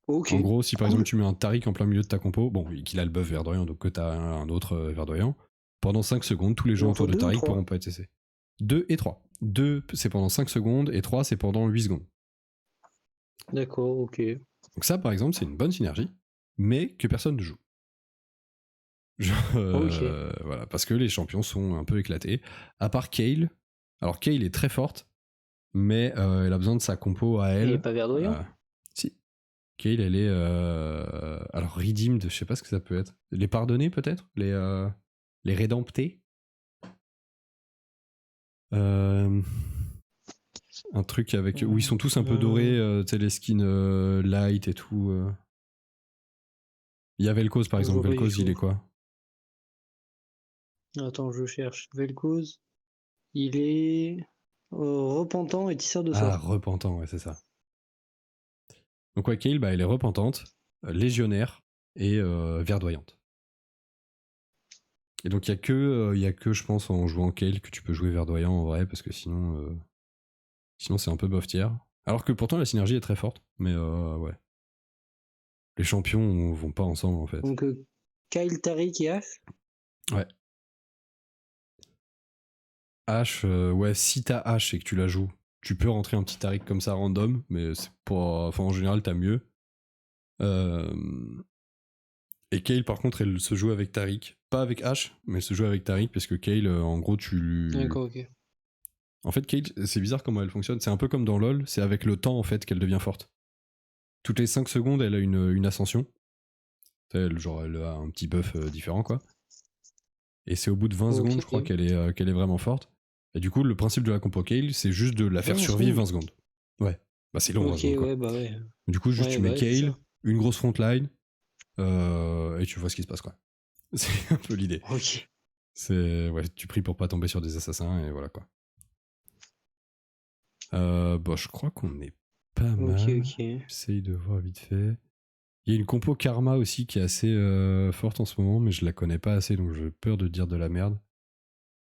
Ok. En gros, si par Cool. exemple tu mets un Taric en plein milieu de ta compo, bon, qu'il a le buff verdoyant, donc que t'as un autre verdoyant, pendant 5 secondes, tous les gens Il en autour faut de 2 ou Taric 3? pourront pas être CC. 2 et 3. 2, c'est pendant 5 secondes, et 3, c'est pendant 8 secondes. D'accord, ok. Donc ça, par exemple, c'est une bonne synergie, mais que personne ne joue. Voilà, parce que les champions sont un peu éclatés. À part Kale. Alors Kale est très forte, mais elle a besoin de sa compo à elle. Elle est pas verdoyant? Si. Kale, elle est... alors Redeemed, je sais pas ce que ça peut être. Les pardonnés peut-être, les rédemptés. Un truc avec où ils sont tous un peu dorés, tu sais, les skins light et tout. Il y a Vel'Koz par Je exemple. vois pas du Vel'Koz, il tout. est quoi? Attends, je cherche. Vel'Koz, il est repentant et tisseur de sort. Repentant, ouais, c'est ça. Donc ouais, Kale, bah, elle est repentante, légionnaire et verdoyante. Et donc il y a que, je pense, en jouant Kale que tu peux jouer verdoyant en vrai, parce que sinon c'est un peu bof tiers. Alors que pourtant la synergie est très forte, mais ouais. Les champions vont pas ensemble en fait. Donc, Kyle, Tariq et Ash. Ouais. H, ouais, si t'as H et que tu la joues, tu peux rentrer un petit Tariq comme ça random, mais c'est pas. Enfin, en général, t'as mieux. Et Kale, par contre, elle se joue avec Tariq. Pas avec H, mais elle se joue avec Tariq parce que Kale, en gros, D'accord, ok. En fait, Kale, c'est bizarre comment elle fonctionne. C'est un peu comme dans LoL, c'est avec le temps en fait qu'elle devient forte. Toutes les 5 secondes, elle a une ascension. Elle a un petit buff différent, quoi. Et c'est au bout de 20 secondes, je crois, qu'elle est vraiment forte. Et du coup, le principe de la compo Kale, c'est juste de la faire survivre 20 secondes. Ouais. Bah, c'est long, 20 secondes, quoi. Ouais, bah ouais. Du coup, juste Ouais, tu mets bah, c'est Kale, ça. une grosse frontline, et tu vois ce qui se passe, quoi. C'est un peu l'idée. Ok. Ouais, tu pries pour pas tomber sur des assassins, et voilà, quoi. Bon, je crois qu'on est pas mal. Ok. J'essaye de voir vite fait. Il y a une compo Karma aussi qui est assez forte en ce moment, mais je la connais pas assez, donc j'ai peur de dire de la merde.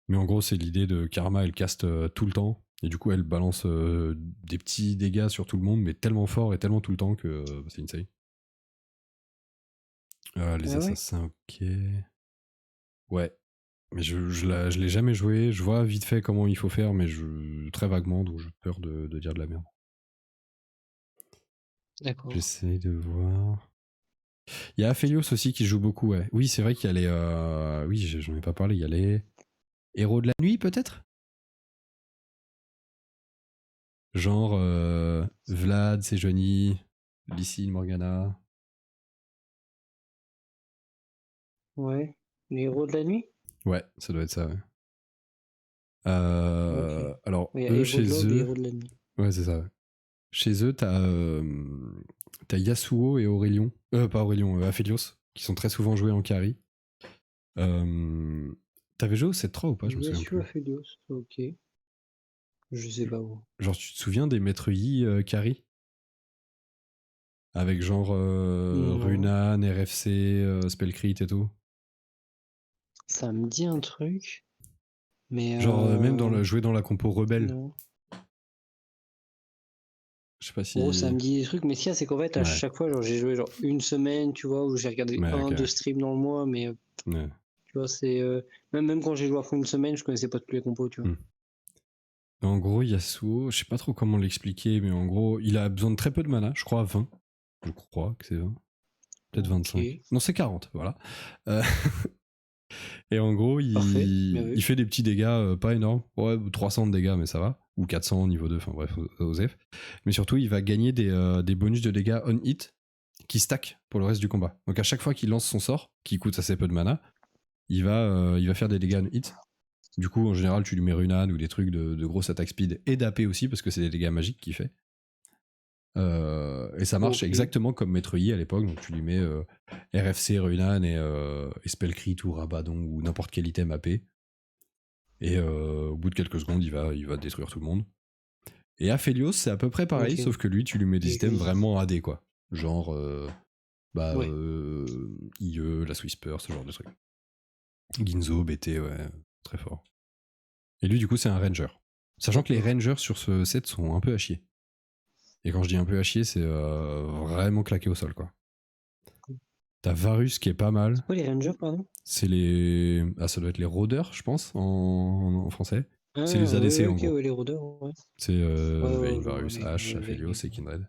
Mais en gros, c'est l'idée de Karma, elle caste tout le temps, et du coup, elle balance des petits dégâts sur tout le monde, mais tellement fort et tellement tout le temps que c'est insane. Les assassins, ok. Ouais. Mais je l'ai jamais joué, je vois vite fait comment il faut faire, mais très vaguement, donc j'ai peur de dire de la merde. D'accord. J'essaye de voir. Il y a Aphelios aussi qui joue beaucoup, ouais. Oui, c'est vrai qu'il y a les... Oui, j'en ai pas parlé, il y a les... Héros de la nuit, peut-être? Genre Vlad, Sejuani, Lysine, Morgana. Ouais. Les héros de la nuit? Ouais, ça doit être ça, ouais. Ok. Alors, Il y a eux, héros de chez l'aube et eux... héros de la nuit. Ouais, c'est ça, ouais. Chez eux, t'as Yasuo et Aurelion. Pas Aurelion, Aphelios, qui sont très souvent joués en carry. T'avais joué au 7-3 ou pas? Je me souviens plus. Aphelios, ok. Je sais pas où. Genre, tu te souviens des maîtres Yi carry? Avec genre Non. Runan, RFC, Spellcrit et tout. Ça me dit un truc. Mais Genre, même jouer dans la compo rebelle. non. Je sais pas si. Gros, ça me dit des trucs, mais ce qu'il y a, c'est qu'en fait, à Ouais. chaque fois, genre, j'ai joué genre une semaine, tu vois, où j'ai regardé Ouais, ok. 2 streams dans le mois, mais Ouais. tu vois, c'est. Même quand j'ai joué à fond une semaine, je connaissais pas tous les compos, tu vois. En gros, Yasuo, je sais pas trop comment l'expliquer, mais en gros, il a besoin de très peu de mana, je crois 20. Je crois que c'est 20. Peut-être 25. Ok. Non, c'est 40, voilà. Et en gros, Parfait, bien vu. il fait des petits dégâts pas énormes. Ouais, 300 de dégâts, mais ça va. Ou 400 au niveau 2, enfin bref, aux F. Mais surtout, il va gagner des bonus de dégâts on hit qui stack pour le reste du combat. Donc à chaque fois qu'il lance son sort, qui coûte assez peu de mana, il va faire des dégâts on hit. Du coup, en général, tu lui mets Runan ou des trucs de grosse attaque speed et d'AP aussi, parce que c'est des dégâts magiques qu'il fait. Et ça marche Ok. exactement comme Maître Yi à l'époque. Donc tu lui mets RFC, Runan et Spellcrit ou Rabadon ou n'importe quel item AP. Et au bout de quelques secondes, il va détruire tout le monde. Et Aphelios, c'est à peu près pareil, Ok. sauf que lui, tu lui mets des items vraiment AD, quoi. Genre, Ouais. IE, la Whisper, ce genre de trucs. Ginzo, BT, ouais, très fort. Et lui, du coup, c'est un ranger. Sachant que les rangers sur ce set sont un peu à chier. Et quand je dis un peu à chier, c'est vraiment claqué au sol, quoi. T'as Varus qui est pas mal. C'est quoi les rangers, pardon? C'est les. Ah, ça doit être les rôdeurs, je pense, en français. C'est les ADC, ouais, en ok, gros. ouais, les rôdeurs, ouais. C'est Ouais, Vayne, je vois, Varus, mais Ashe, avec Aphelios les- et Kindred.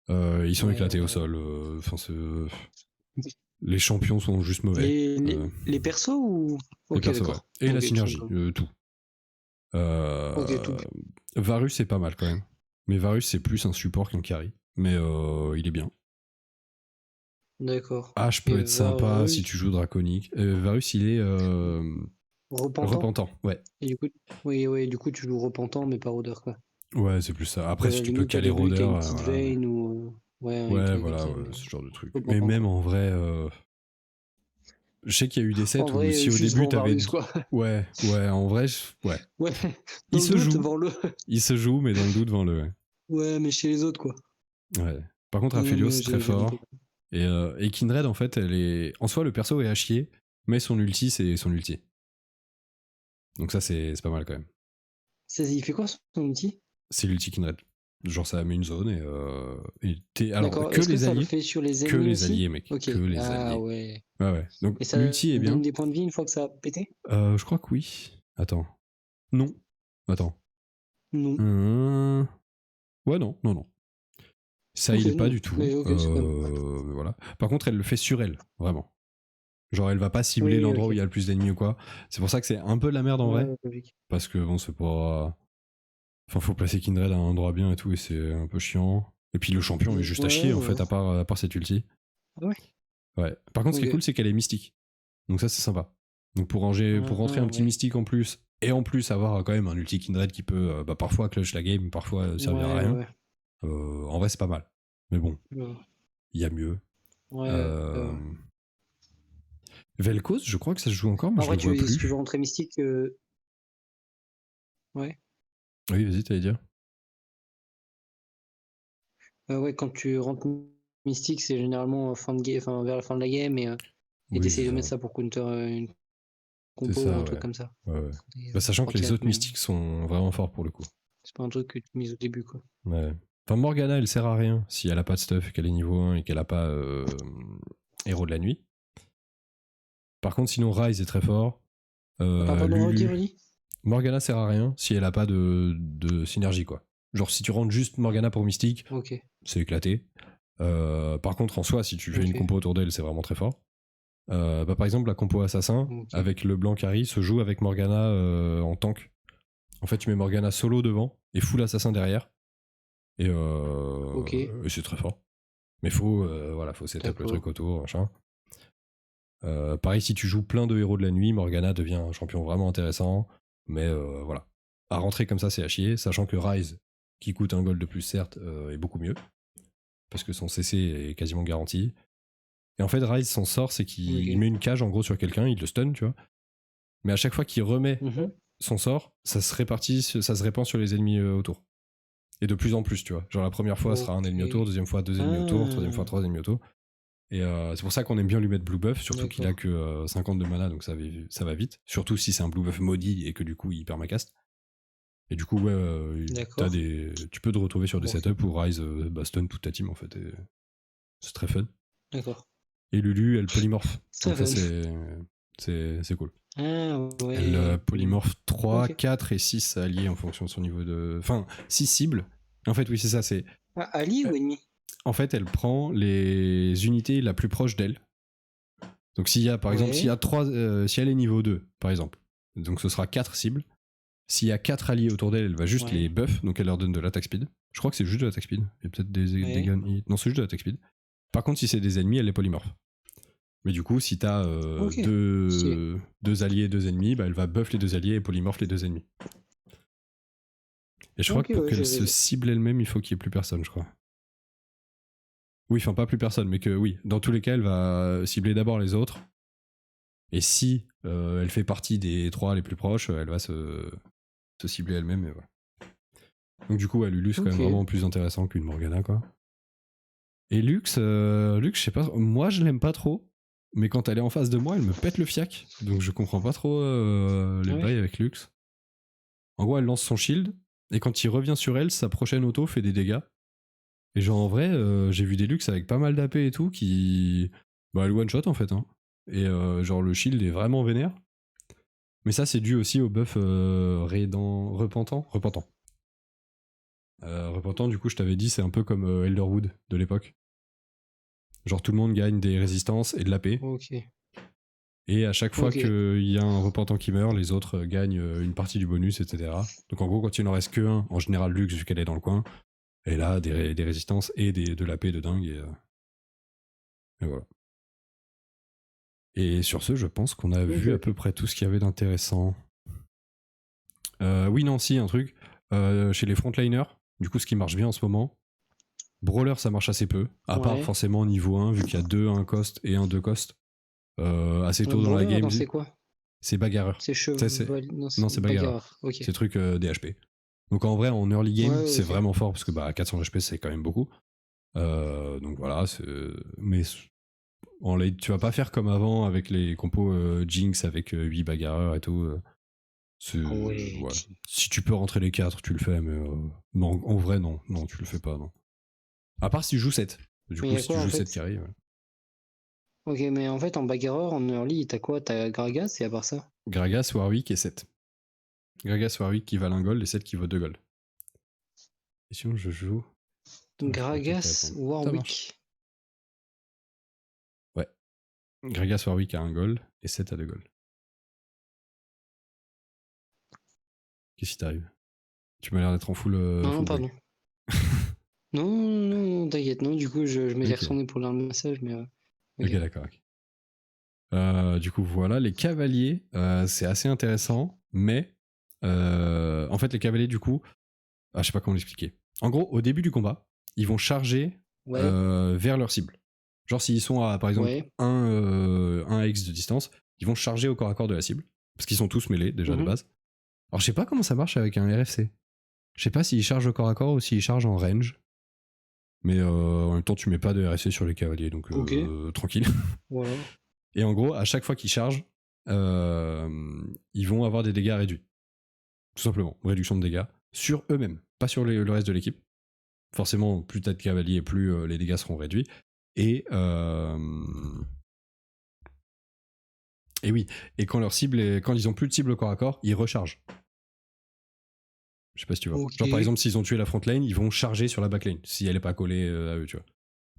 Ils sont Ouais, éclatés au ouais. sol. Enfin, les champions sont juste mauvais. Les persos ou. Les Ok, persos, ouais. d'accord. Et la Ok, tout synergie, simplement. tout. Ok, tout. Varus, c'est pas mal quand même. Mais Varus, c'est plus un support qu'un carry. Mais il est bien. D'accord. Ashe peut Et être sympa si Varus, tu joues draconique. Varus, il est repentant. repentant, ouais. Et du coup, oui, du coup, tu joues repentant, mais pas rôdeur, quoi. Ouais, c'est plus ça. Après, À si la tu peux limite, au caler début, t'as rôdeur, une petite voilà. veine ou. Ouais, un Ouais, truc voilà, comme ça. ouais, Mais ce genre de truc. Mais repentant, même quoi. en vrai, je sais qu'il y a eu des sets En où vrai, si au juste début vends t'avais. Varus, quoi. Ouais, en vrai, ouais. Ouais. Il Dans le se doute, joue. vends-le. Il se joue, mais dans le doute, devant-le. Ouais. Ouais, mais chez les autres, quoi. Ouais. Par contre, Non, Aphelios, mais c'est très j'ai compris. fort. Et Kindred, en fait, elle est. En soi, le perso est à chier, mais son ulti, c'est son ulti. Donc ça, c'est pas mal quand même. Il fait quoi son outil? C'est l'ulti Kindred. Genre, ça met une zone alors, D'accord. que Est-ce que les ça le alliés. fait sur les Que ennemis les aussi? alliés, mec. Ok. Que les Ah alliés. ouais. Ouais. Donc, Et ça l'ulti est bien. donne des points de vie une fois que ça a pété? Je crois que oui. Attends. Non. Attends. Non. Ouais, non. Ça Ok, heal pas non. du tout. Mais ok, c'est quand même. Voilà. Par contre, elle le fait sur elle, vraiment. Genre, elle va pas cibler Oui, l'endroit où ok. il y a le plus d'ennemis ou quoi. C'est pour ça que c'est un peu de la merde en vrai. Ouais, logique. Parce que bon, c'est pas. Enfin, faut placer Kindred à un endroit bien et tout, et c'est un peu chiant. Et puis le champion est juste à chier en Ouais. fait, à part cette ulti. Ah ouais. Ouais. Par contre, ce qui est Ok. cool, c'est qu'elle est mystique. Donc ça, c'est sympa. Donc pour rentrer un petit Ouais. mystique en plus, et en plus avoir quand même un ulti Kindred qui peut parfois clutch la game, parfois servir à rien. Ouais. En vrai, c'est pas mal. Mais bon, Ouais. il y a mieux. Ouais. Vel'Koz, je crois que ça se joue encore, mais je Après, le vois si tu veux plus. rentrer mystique, ouais. Oui, vas-y, t'allais dire. Ouais, quand tu rentres mystique, c'est généralement vers la fin de la game et Oui, t'essayes c'est de ça. mettre ça pour counter une C'est compo ou ça, un truc ouais. comme ça. Ouais. Quand Sachant que les autres mais mystiques sont vraiment forts pour le coup. c'est pas un truc que tu mises au début, quoi. Ouais. Enfin, Morgana, elle sert à rien si elle a pas de stuff, qu'elle est niveau 1 et qu'elle a pas héros de la nuit. Par contre, sinon, Ryze est très fort. Pardon, Lulu. redis. Morgana sert à rien si elle a pas de synergie, quoi. Genre, si tu rentres juste Morgana pour Mystique, Ok. c'est éclaté. Par contre, en soi, si tu fais une compo autour d'elle, c'est vraiment très fort. Par exemple, la compo assassin avec le blanc carry se joue avec Morgana en tank. En fait, tu mets Morgana solo devant et full assassin derrière. Et c'est très fort. Mais faut setup le truc autour, machin. Pareil, si tu joues plein de héros de la nuit, Morgana devient un champion vraiment intéressant. Mais voilà. À rentrer comme ça, c'est à chier. Sachant que Ryze, qui coûte un gold de plus, certes, est beaucoup mieux. Parce que son CC est quasiment garanti. Et en fait, Ryze, son sort, c'est qu'il met une cage en gros sur quelqu'un, il le stun, tu vois. Mais à chaque fois qu'il remet son sort, ça se répand sur les ennemis autour. Et de plus en plus, tu vois. Genre la première fois, ce sera un ennemi autour, deuxième fois, deux ennemis autour, troisième fois, trois ennemis autour. Et c'est pour ça qu'on aime bien lui mettre blue buff, surtout qu'il a D'accord. que 50 de mana, donc ça va vite. Surtout si c'est un blue buff maudit et que du coup il permacaste. Et du coup, ouais, D'accord. tu peux te retrouver sur des Bon. setups où Ryze stun toute ta team en fait. Et c'est très fun. D'accord. Et Lulu, elle polymorphe. Très Donc ça, fun. c'est cool. Ah Elle ouais. polymorphe 3, Ok. 4 et 6 alliés en fonction de son niveau de. Enfin, 6 cibles. En fait, oui, c'est ça. Ah, Ali ou ennemi? En fait, elle prend les unités la plus proche d'elle. Donc s'il y a, par exemple, Ouais. si elle est niveau 2, par exemple, donc ce sera 4 cibles. S'il y a 4 alliés autour d'elle, elle va juste Ouais. les buff, donc elle leur donne de l'attaque speed. Je crois que c'est juste de l'attaque speed. Il y a peut-être des Ouais. dégâts. Non, c'est juste de l'attaque speed. Par contre, si c'est des ennemis, elle les polymorphe. Mais du coup, si t'as Ok. Stylé. deux alliés et deux ennemis, bah, elle va buff les deux alliés et polymorphe les deux ennemis. Et je crois Ok, que pour ouais, qu'elle se j'avais. cible elle-même, il faut qu'il n'y ait plus personne, je crois. Oui, enfin pas plus personne, mais que oui, dans tous les cas, elle va cibler d'abord les autres. Et si elle fait partie des 3 les plus proches, elle va se cibler elle-même. Et voilà. Donc du coup, Lulu, c'est quand même Ok. vraiment plus intéressant qu'une Morgana, quoi. Et Lux, je sais pas, moi je l'aime pas trop. Mais quand elle est en face de moi, elle me pète le fiac. Donc je comprends pas trop les Ouais. bails avec Lux. En gros, elle lance son shield, et quand il revient sur elle, sa prochaine auto fait des dégâts. Et genre, en vrai, j'ai vu des Lux avec pas mal d'AP et tout qui. Bah, elle one-shot en fait. Hein. Et genre, le shield est vraiment vénère. Mais ça, c'est dû aussi au buff Repentant. Repentant, du coup, je t'avais dit, c'est un peu comme Elderwood de l'époque. Genre, tout le monde gagne des résistances et de l'AP. Ok. Et à chaque fois Ok. qu'il y a un repentant qui meurt, les autres gagnent une partie du bonus, etc. Donc en gros, quand il n'en reste que un, en général Lux, vu qu'elle est dans le coin, elle a des résistances et de la paix de dingue. Et voilà. Et sur ce, je pense qu'on a vu à peu près tout ce qu'il y avait d'intéressant. Oui, non, si, un truc. Chez les frontliners, du coup, ce qui marche bien en ce moment, Brawler, ça marche assez peu, à part Ouais. forcément niveau 1, vu qu'il y a 2 1 cost et un 2 cost. Assez tôt dans la Brawler, game, attends, c'est quoi? c'est bagarreur. C'est chevalier. Non, Non, c'est c'est bagarreur. bagarreur. Ok. C'est truc DHP. Donc en vrai, en early game, Ouais, c'est ok. vraiment fort parce que 400 HP, c'est quand même beaucoup. Donc voilà, mais en late, tu vas pas faire comme avant avec les compos Jinx avec 8 bagarreurs et tout. Ah ouais. Ouais. Si tu peux rentrer les 4, tu le fais, mais non, en vrai, non. Non, tu le fais pas, non. À part si tu joues 7. Du Mais il coup, y a si tu quoi en joues 7 fait? carry, ouais. Ok, mais en fait, en bagarreur, en early, t'as quoi? T'as Gragas et à part ça? Gragas, Warwick et 7. Gragas, Warwick qui valent 1 gold et 7 qui vaut 2 gold. Et sinon, je joue. Attends, je pourrais peut-être te Gragas, répondre. Ça marche. Warwick. Ouais. Gragas, Warwick a 1 gold et 7 à 2 gold. Qu'est-ce qui t'arrive? Tu m'as l'air d'être en full, Non, non, full bug. pardon. Non, non, non, t'inquiète, non, du coup, je m'étais Ok. retourné pour lire le message, mais Ok, ok. d'accord. Ok. Du coup, voilà. Les cavaliers, c'est assez intéressant, mais en fait, les cavaliers, du coup, je sais pas comment l'expliquer. En gros, au début du combat, ils vont charger Ouais, vers leur cible. Genre, s'ils sont à, par exemple, ouais. 1 X de distance, ils vont charger au corps à corps de la cible. Parce qu'ils sont tous mêlés, déjà, de Mhm. base. Alors, je sais pas comment ça marche avec un RFC. Je sais pas s'ils chargent au corps à corps ou s'ils chargent en range. Mais en même temps, tu mets pas de RFC sur les cavaliers, donc Ok, tranquille. voilà. Et en gros, à chaque fois qu'ils chargent, ils vont avoir des dégâts réduits. Tout simplement, réduction de dégâts sur eux-mêmes, pas sur le reste de l'équipe. Forcément, plus t'as de cavaliers, plus les dégâts seront réduits. Et oui, et quand leur cible quand ils ont plus de cible au corps à corps, ils rechargent. Je sais pas si tu vois. Ok. Genre par exemple, s'ils ont tué la front lane, ils vont charger sur la back lane si elle est pas collée à eux, tu vois.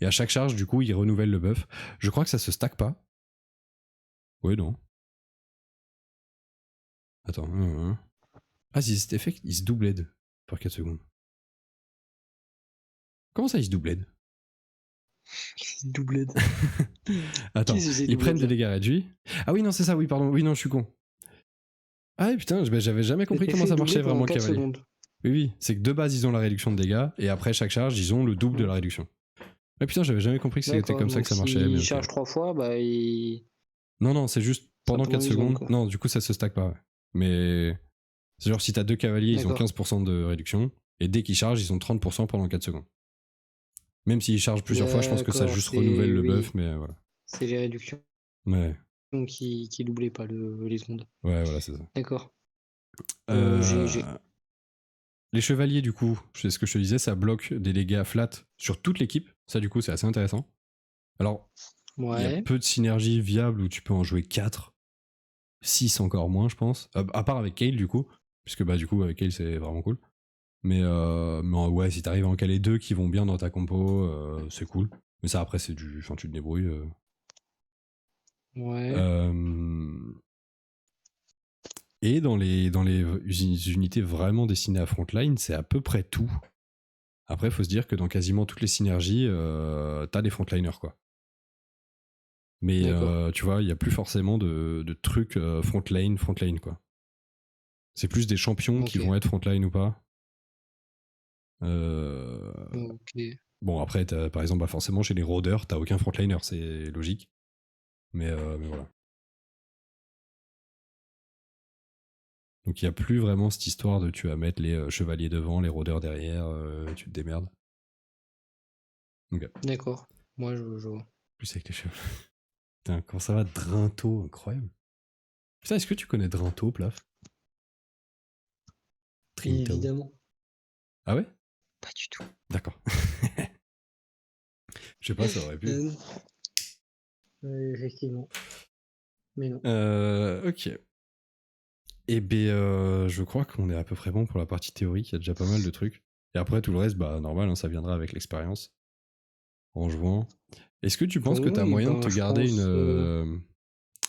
Et à chaque charge, du coup, ils renouvellent le buff. Je crois que ça se stack pas. Oui, non. Attends. Ah, si cet effet, il se doubled par 4 secondes. Comment ça, il se doubled? Doublette. Attends, Qu'est-ce que c'est ils prennent doublette des là? dégâts réduits. Ah oui, non, c'est ça, oui, pardon. Oui, non, je suis con. Ah oui, putain, j'avais jamais compris Cet comment effet ça est doublé marchait pendant vraiment le 4 cavalier. secondes. Oui, oui, c'est que de base, ils ont la réduction de dégâts, et après chaque charge, ils ont le double de la réduction. Ah putain, j'avais jamais compris que c'était D'accord, comme ça que donc ça marchait, mais s'il ok. charge 3 fois, bah il. Non, non, c'est juste Ça pendant pendant 4 une seconde secondes. quoi. Non, du coup, ça se stack pas, ouais. Mais c'est genre, si t'as 2 cavaliers, ils ont D'accord. 15% de réduction, et dès qu'ils chargent, ils ont 30% pendant 4 secondes. Même s'il charge plusieurs fois, je pense que ça D'accord, juste c'est- renouvelle le oui. buff, mais voilà. C'est les réductions Ouais, qui doublaient pas les secondes. ouais, voilà, c'est ça. D'accord. Euh, J'ai- Les chevaliers, du coup, c'est ce que je te disais, ça bloque des dégâts flat sur toute l'équipe. Ça, du coup, c'est assez intéressant. Alors, il y a Ouais. peu de synergies viables où tu peux en jouer 4, 6 encore moins, je pense. À part avec Kale, du coup. Puisque, bah, du coup, avec Kale, c'est vraiment cool. Mais ouais, si t'arrives à en caler 2 qui vont bien dans ta compo, c'est cool. Mais ça, après, c'est du. Enfin, tu te débrouilles. Ouais. Et dans les unités vraiment destinées à frontline, c'est à peu près tout. Après, il faut se dire que dans quasiment toutes les synergies, t'as des frontliners, quoi. Mais D'accord. tu vois, il n'y a plus forcément de trucs frontline, quoi. C'est plus des champions qui Ok. vont être frontline ou pas. Euh, Ok. Bon, après, par exemple, bah, forcément, chez les rôdeurs, t'as aucun frontliner, c'est logique. Mais voilà. Donc il n'y a plus vraiment cette histoire de tu vas mettre les chevaliers devant, les rôdeurs derrière, tu te démerdes. Ok. D'accord. Moi, je vois. Plus avec les cheveux. Putain, comment ça va, Drinto, incroyable. Putain, est-ce que tu connais Drinto, Plaf? Drinto. Évidemment. Ah ouais? Pas du tout. D'accord. Je sais pas, ça aurait pu. Effectivement. Mais non. Ok. Et je crois qu'on est à peu près bon pour la partie théorique, il y a déjà pas mal de trucs. Et après, tout le reste, bah normal, hein, ça viendra avec l'expérience. En jouant. Est-ce que tu penses que t'as Oui, moyen de ben, te je garder pense.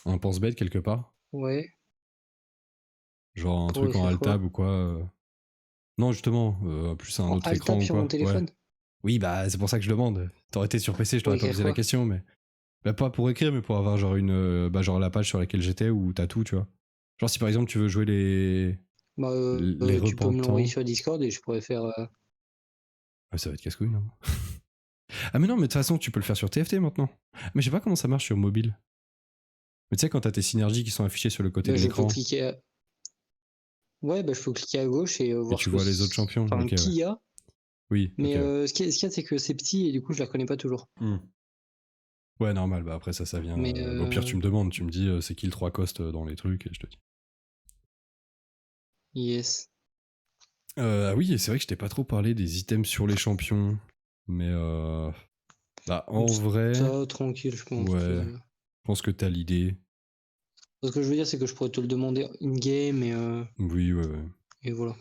un pense-bête quelque part? Ouais. Genre un Pour truc en écrire alt-tab quoi? ou quoi Non, justement, plus un En autre alt-tab écran ou sur mon quoi. Ouais. téléphone? Oui, bah c'est pour ça que je demande. T'aurais été sur PC, je Pour t'aurais pas écrire posé la quoi? question, mais. Bah, pas pour écrire, mais pour avoir genre genre la page sur laquelle j'étais où t'as tout, tu vois. Genre si par exemple tu veux jouer Bah, les tu peux me l'envoyer repentants. sur Discord et je pourrais faire. Ah, ça va être casse-couille, non? Ah, mais non, mais de toute façon, tu peux le faire sur TFT maintenant. Mais je sais pas comment ça marche sur mobile. Mais tu sais, quand t'as tes synergies qui sont affichées sur le côté Bah, de je peux l'écran cliquer. Ouais, bah, je peux cliquer à gauche et et voir tu vois les autres champions. enfin, Ok, ouais. qui il y a. Oui, ok, Mais ouais. ce qu'il y a, c'est que c'est petit et du coup, je la reconnais pas toujours. Ouais, normal. Bah après, ça vient. Mais Au pire, tu me demandes. Tu me dis c'est qui le 3 cost dans les trucs et je te dis. yes. Ah oui, c'est vrai que je t'ai pas trop parlé des items sur les champions. Mais bah, en vrai, Ça, tranquille, je pense. ouais. Je pense que t'as l'idée. Ce que je veux dire, c'est que je pourrais te le demander in-game Oui, ouais, ouais. et voilà.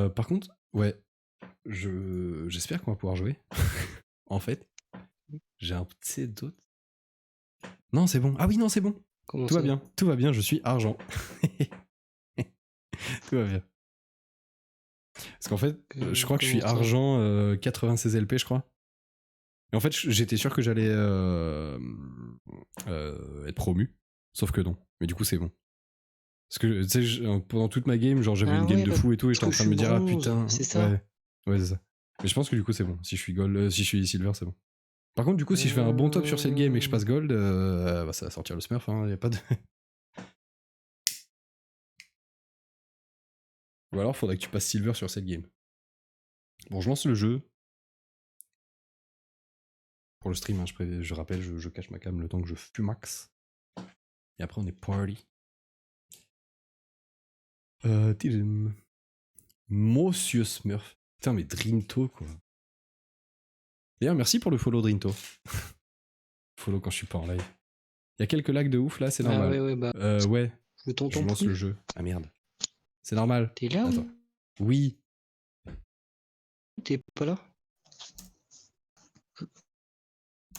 Par contre, ouais. J'espère qu'on va pouvoir jouer. En fait, j'ai un petit doute. Non, c'est bon. Ah oui, non, c'est bon. Comment Tout va ça? bien. Tout va bien. Je suis argent. Tout va bien. Parce qu'en fait, je crois que je suis Comment ça? argent 96 LP, je crois. Et en fait, j'étais sûr que j'allais être promu. Sauf que non. Mais du coup, c'est bon. Parce que, tu sais, pendant toute ma game, genre, j'avais Ah une game ouais, de parce fou et tout, et j'étais que en je train de suis me dire, ah bronze, putain, c'est ça? ouais. Ouais, c'est ça. Mais je pense que du coup, c'est bon. Si je suis gold, si je suis silver, c'est bon. Par contre, du coup, si je fais un bon top sur cette game et que je passe gold, bah, ça va sortir le smurf, hein. Y a pas de. Ou alors, faudrait que tu passes silver sur cette game. Bon, je lance le jeu. Pour le stream, hein, je rappelle, je cache ma cam le temps que je fumax. Et après, on est party. Tidim. Monsieur Smurf. Putain, mais Drinto, quoi. D'ailleurs, merci pour le follow, Drinto. Follow quand je suis pas en live. Il y a quelques lags de ouf, là, c'est Ah normal. ouais, bah, Ouais, je je t'entends lance le plus. jeu. Ah merde. C'est normal. T'es là Attends. ou Oui. t'es pas là?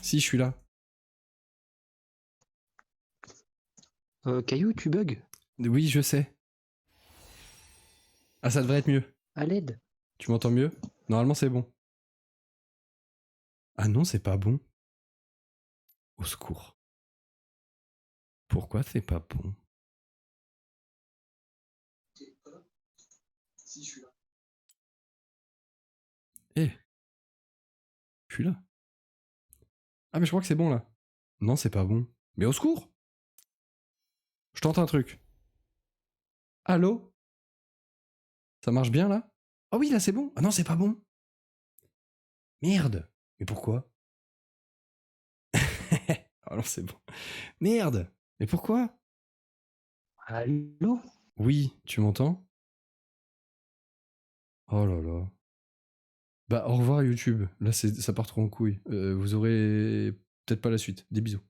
Si, je suis là. Caillou, tu bugs? Oui, je sais. Ah, ça devrait être mieux. À l'aide? Tu m'entends mieux? Normalement, c'est bon. Ah non, c'est pas bon. Au secours. Pourquoi c'est pas bon? Si, je suis là. Eh, je suis là. Ah, mais je crois que c'est bon, là. Non, c'est pas bon. Mais au secours! Je tente un truc. Allô? Ça marche bien, là? Ah oui, là, c'est bon. Ah non, c'est pas bon. Merde! Mais pourquoi? Alors c'est bon. Merde! Mais pourquoi? Allô? Oui, tu m'entends? Oh là là. Bah au revoir YouTube. Là ça part trop en couille. Vous aurez peut-être pas la suite. Des bisous.